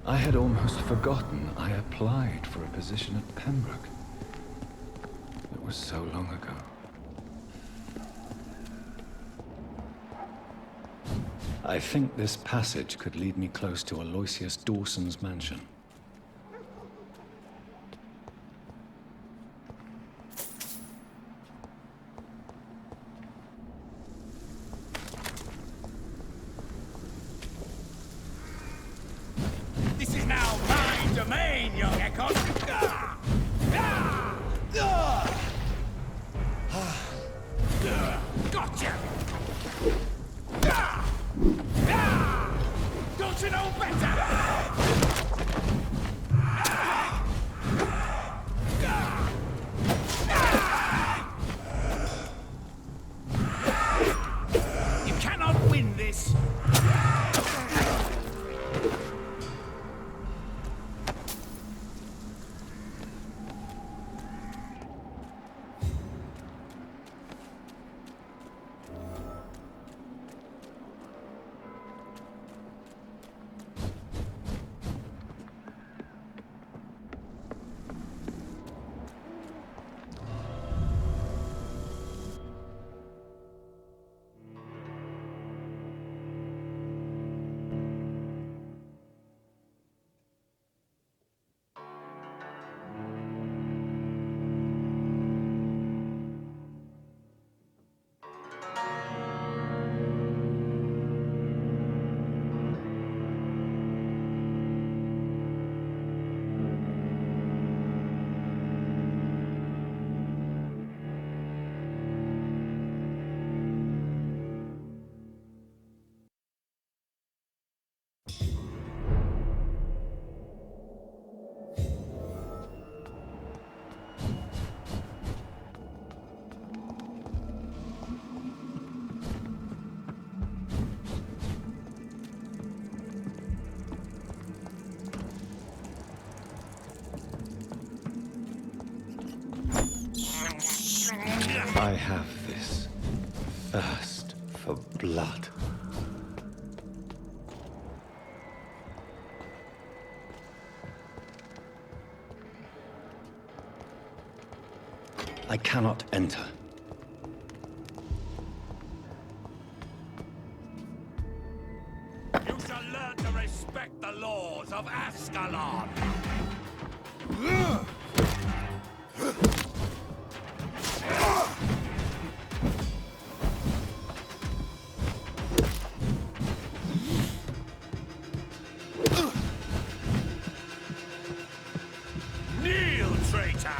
I had almost forgotten I applied for a position at Pembroke. It was so long ago. I think this passage could lead me close to Aloysius Dawson's mansion. This is now my domain, young Ekon. Gotcha! Don't you know better? You cannot win this. I have this thirst for blood. I cannot enter. You shall learn to respect the laws of Ascalon. Kneel, traitor!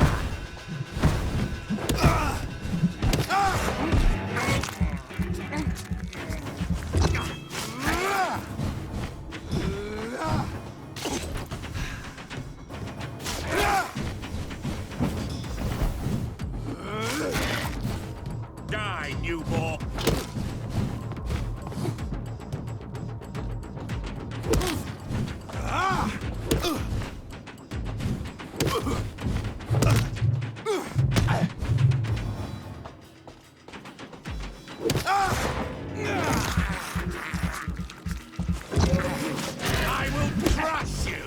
Die, newborn! I will crush you!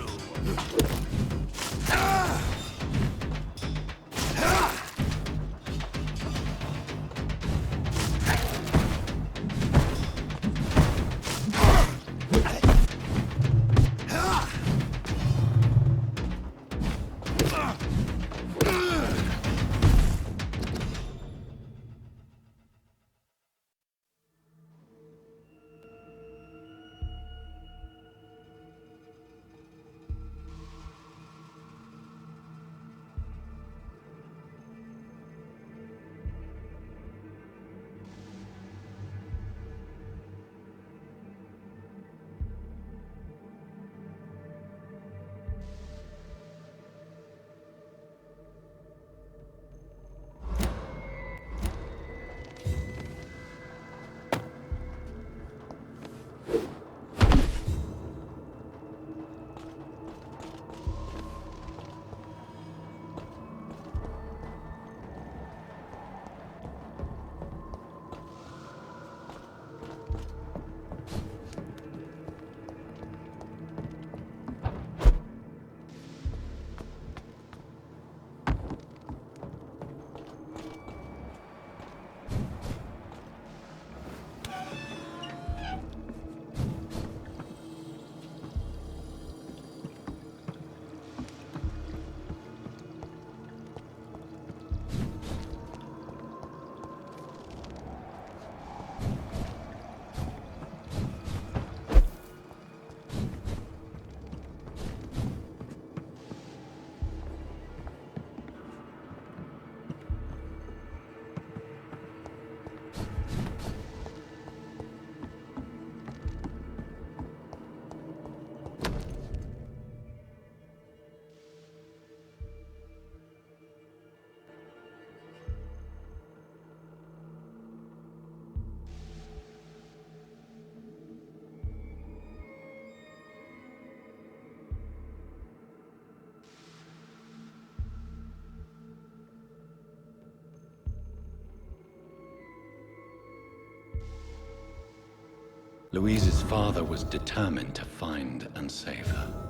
Louise's father was determined to find and save her.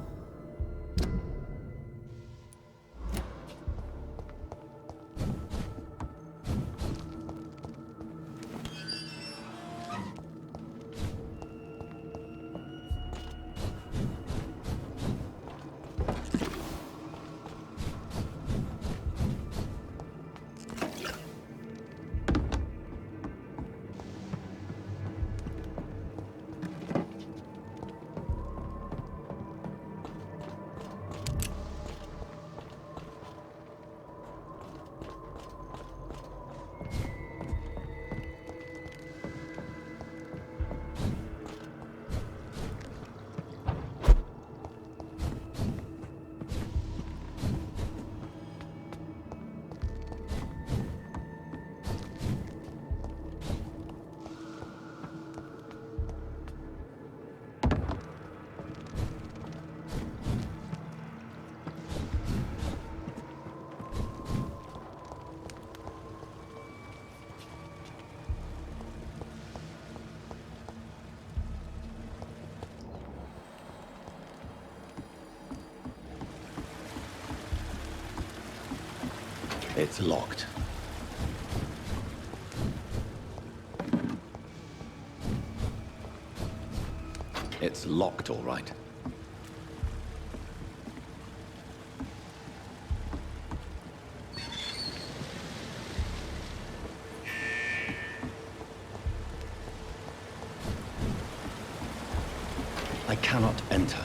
It's locked. It's locked, all right. I cannot enter.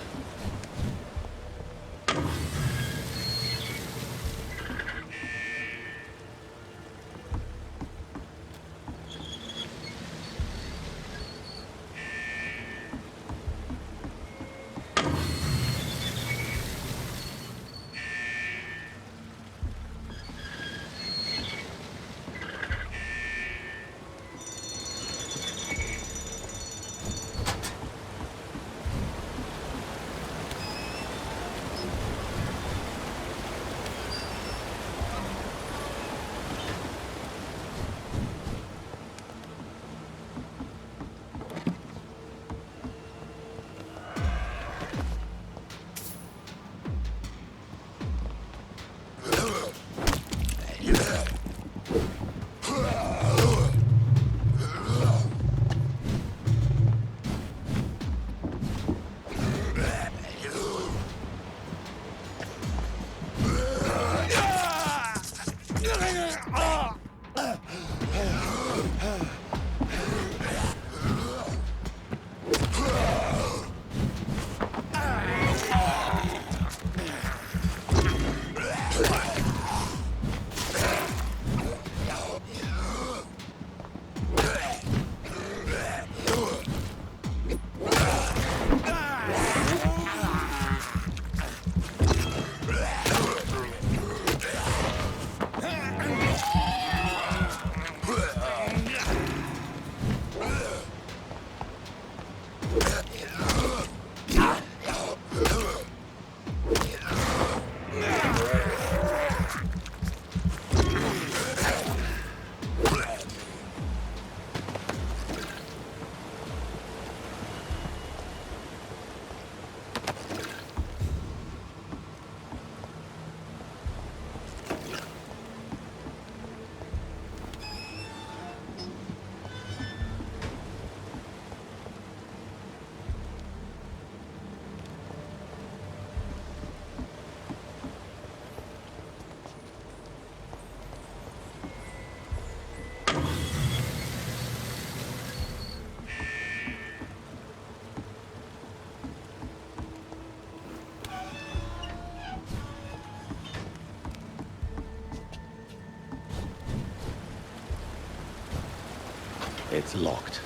It's locked.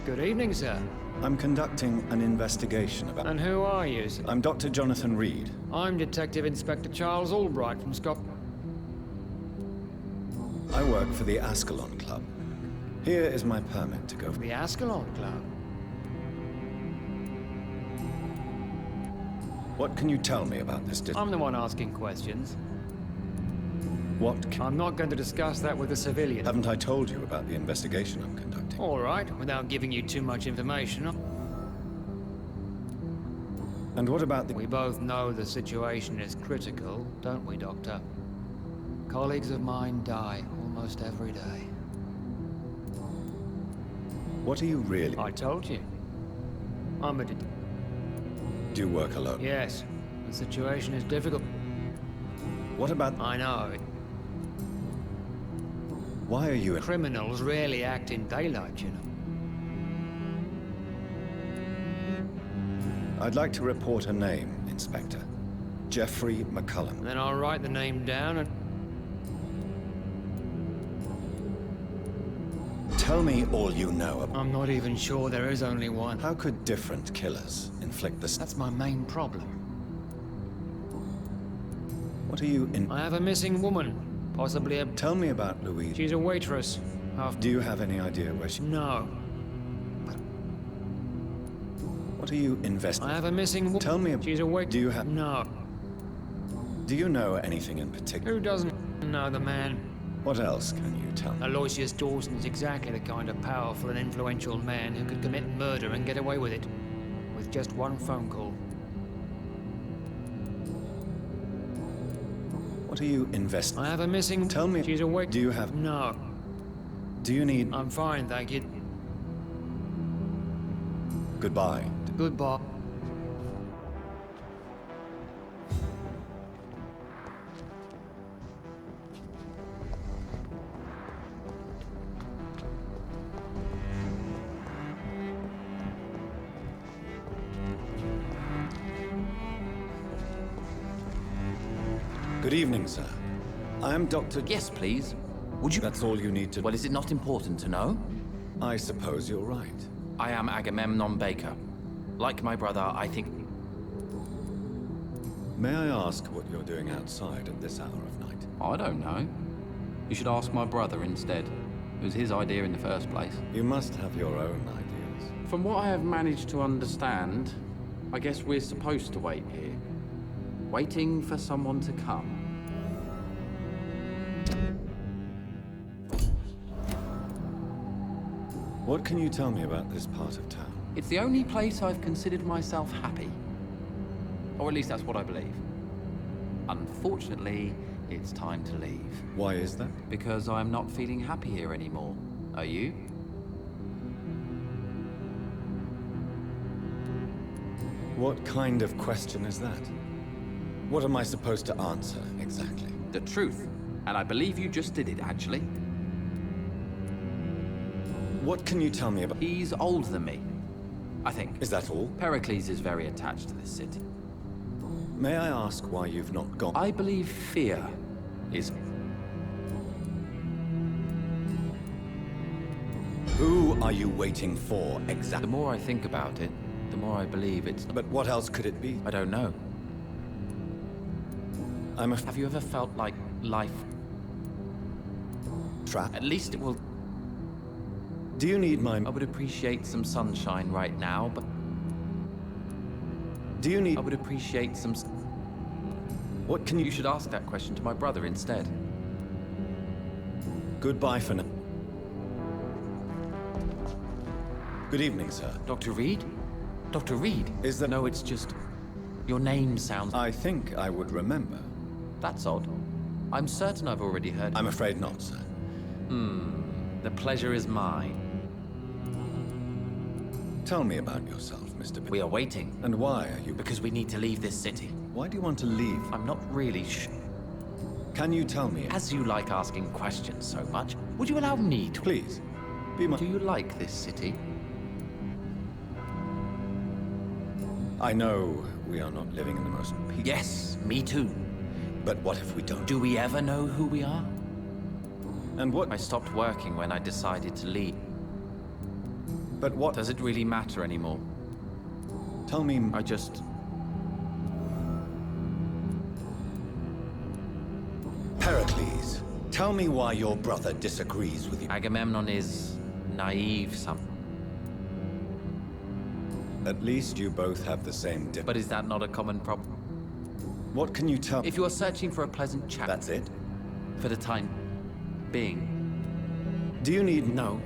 Good evening, sir. I'm conducting an investigation about... And who are you, sir? I'm Dr. Jonathan Reed. I'm Detective Inspector Charles Albright from Scotland. I work for the Ascalon Club. Here is my permit to go... The Ascalon Club? What can you tell me about this... I'm the one asking questions. What I'm not going to discuss that with a civilian. Haven't I told you about the investigation I'm conducting? All right, without giving you too much information. And what about the... We both know the situation is critical, don't we, Doctor? Colleagues of mine die almost every day. What are you really... I told you. I'm a... Do you work alone? Yes. The situation is difficult. What about... I know. Why are you... Criminals rarely act in daylight, you know. I'd like to report a name, Inspector. Jeffrey McCullum. Then I'll write the name down and... Tell me all you know. I'm not even sure there is only one. How could different killers inflict this? That's my main problem. What are you in... I have a missing woman. Possibly a... Tell me about Louise. She's a waitress. Do you have any idea where she... No. What are you investigating? I have a missing woman. Tell me... She's a waitress. Do you have... No. Do you know anything in particular? Who doesn't know the man? What else can you tell me? Aloysius Dawson is exactly the kind of powerful and influential man who could commit murder and get away with it. With just one phone call. What are you investigating? I have a missing... Tell me... She's awake. Do you have... No. Do you need... I'm fine, thank you. Goodbye. Goodbye. Good evening, sir. I am Dr... Yes, please. Would you... That's all you need to... Well, is it not important to know? I suppose you're right. I am Agamemnon Baker. Like my brother, I think... May I ask what you're doing outside at this hour of night? I don't know. You should ask my brother instead. It was his idea in the first place. You must have your own ideas. From what I have managed to understand, I guess we're supposed to wait here. Waiting for someone to come. What can you tell me about this part of town? It's the only place I've considered myself happy. Or at least that's what I believe. Unfortunately, it's time to leave. Why is that? Because I'm not feeling happy here anymore. Are you? What kind of question is that? What am I supposed to answer, exactly? The truth. And I believe you just did it, actually. What can you tell me about... He's older than me, I think. Is that all? Pericles is very attached to this city. May I ask why you've not gone? I believe fear is... Who are you waiting for, exactly? The more I think about it, the more I believe it's... But what else could it be? I don't know. Have you ever felt like life... trapped? At least it will... Do you need my... I would appreciate some sunshine right now, but... Do you need... I would appreciate some... What can you... You should ask that question to my brother instead. Goodbye for now. Good evening, sir. Dr. Reed? Dr. Reed? Is that... No, it's just... Your name sounds... I think I would remember. That's odd. I'm certain I've already heard... I'm afraid not, sir. The pleasure is mine. Tell me about yourself, Mr. We are waiting. And why are you... Because we need to leave this city. Why do you want to leave? I'm not really sure. Can you tell me? As you like asking questions so much, would you allow me to... Please. Be my... Do you like this city? I know we are not living in the most peaceful... Yes, me too. But what if we don't? Do we ever know who we are? And what... I stopped working when I decided to leave. But what... Does it really matter anymore? Tell me... I just... Pericles, tell me why your brother disagrees with you. Agamemnon is... naive, At least you both have the same But is that not a common problem? What can you tell... If you are searching for a pleasant chat... That's it? For the time being. Do you need... No.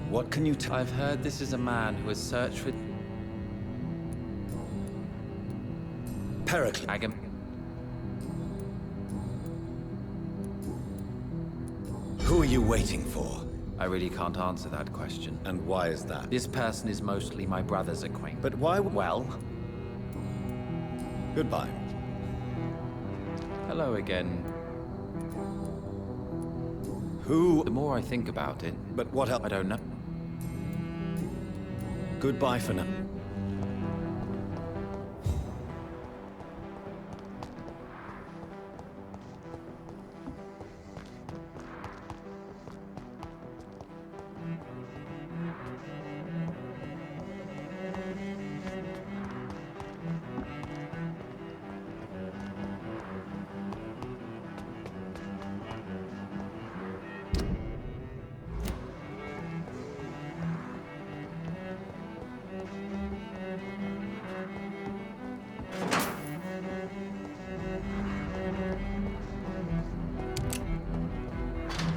What can you tell... I've heard this is a man who has searched for... Pericles. Who are you waiting for? I really can't answer that question. And why is that? This person is mostly my brother's acquaintance. But why... Well... Goodbye. Hello again. Who... The more I think about it... But what else? I don't know. Goodbye for now.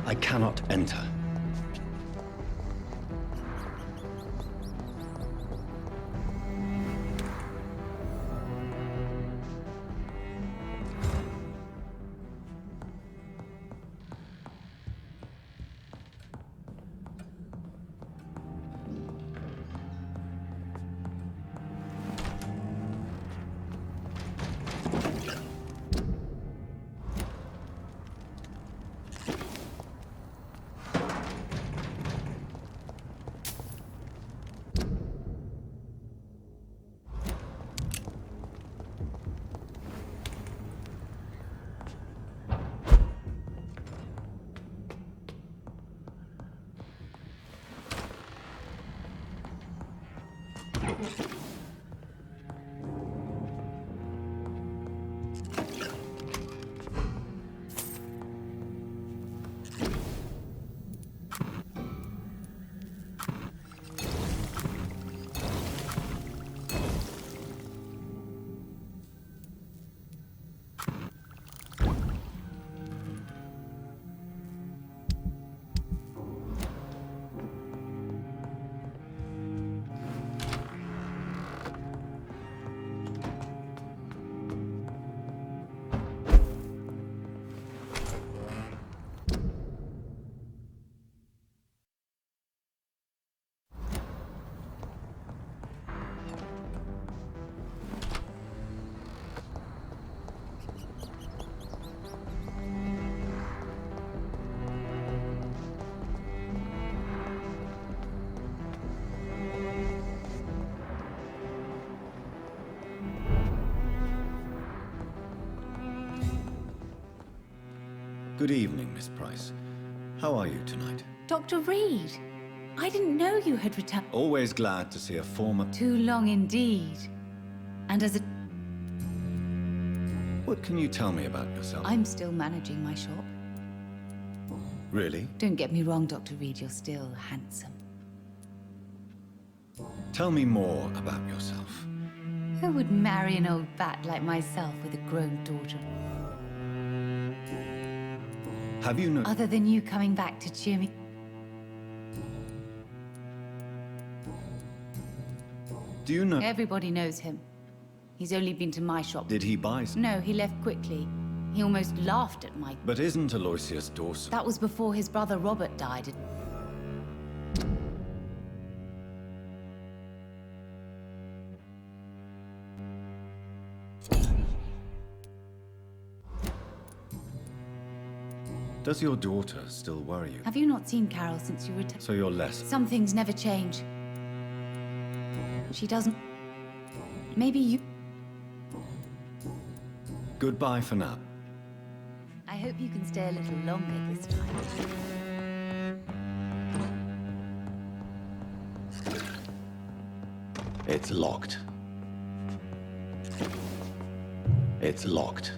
I cannot enter. Good evening, Miss Price. How are you tonight? Dr. Reed, I didn't know you had returned. Always glad to see a former... Too long indeed. And as a... What can you tell me about yourself? I'm still managing my shop. Really? Don't get me wrong, Dr. Reed, you're still handsome. Tell me more about yourself. Who would marry an old bat like myself with a grown daughter? Have you no... Other than you coming back to cheer me? Do you know... Everybody knows him. He's only been to my shop. Did he buy some? No, he left quickly. He almost laughed at my... But isn't Aloysius Dawson... That was before his brother Robert died. Does your daughter still worry you? Have you not seen Carol since you returned? So you're less... Some things never change. She doesn't... Maybe you... Goodbye for now. I hope you can stay a little longer this time. It's locked. It's locked.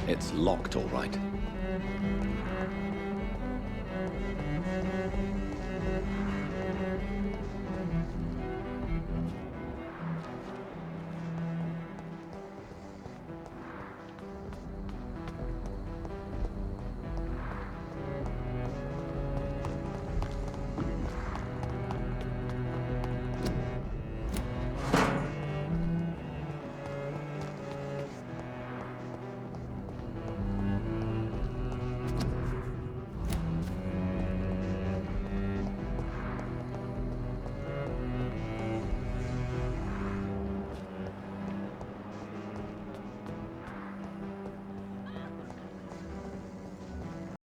It's locked, all right.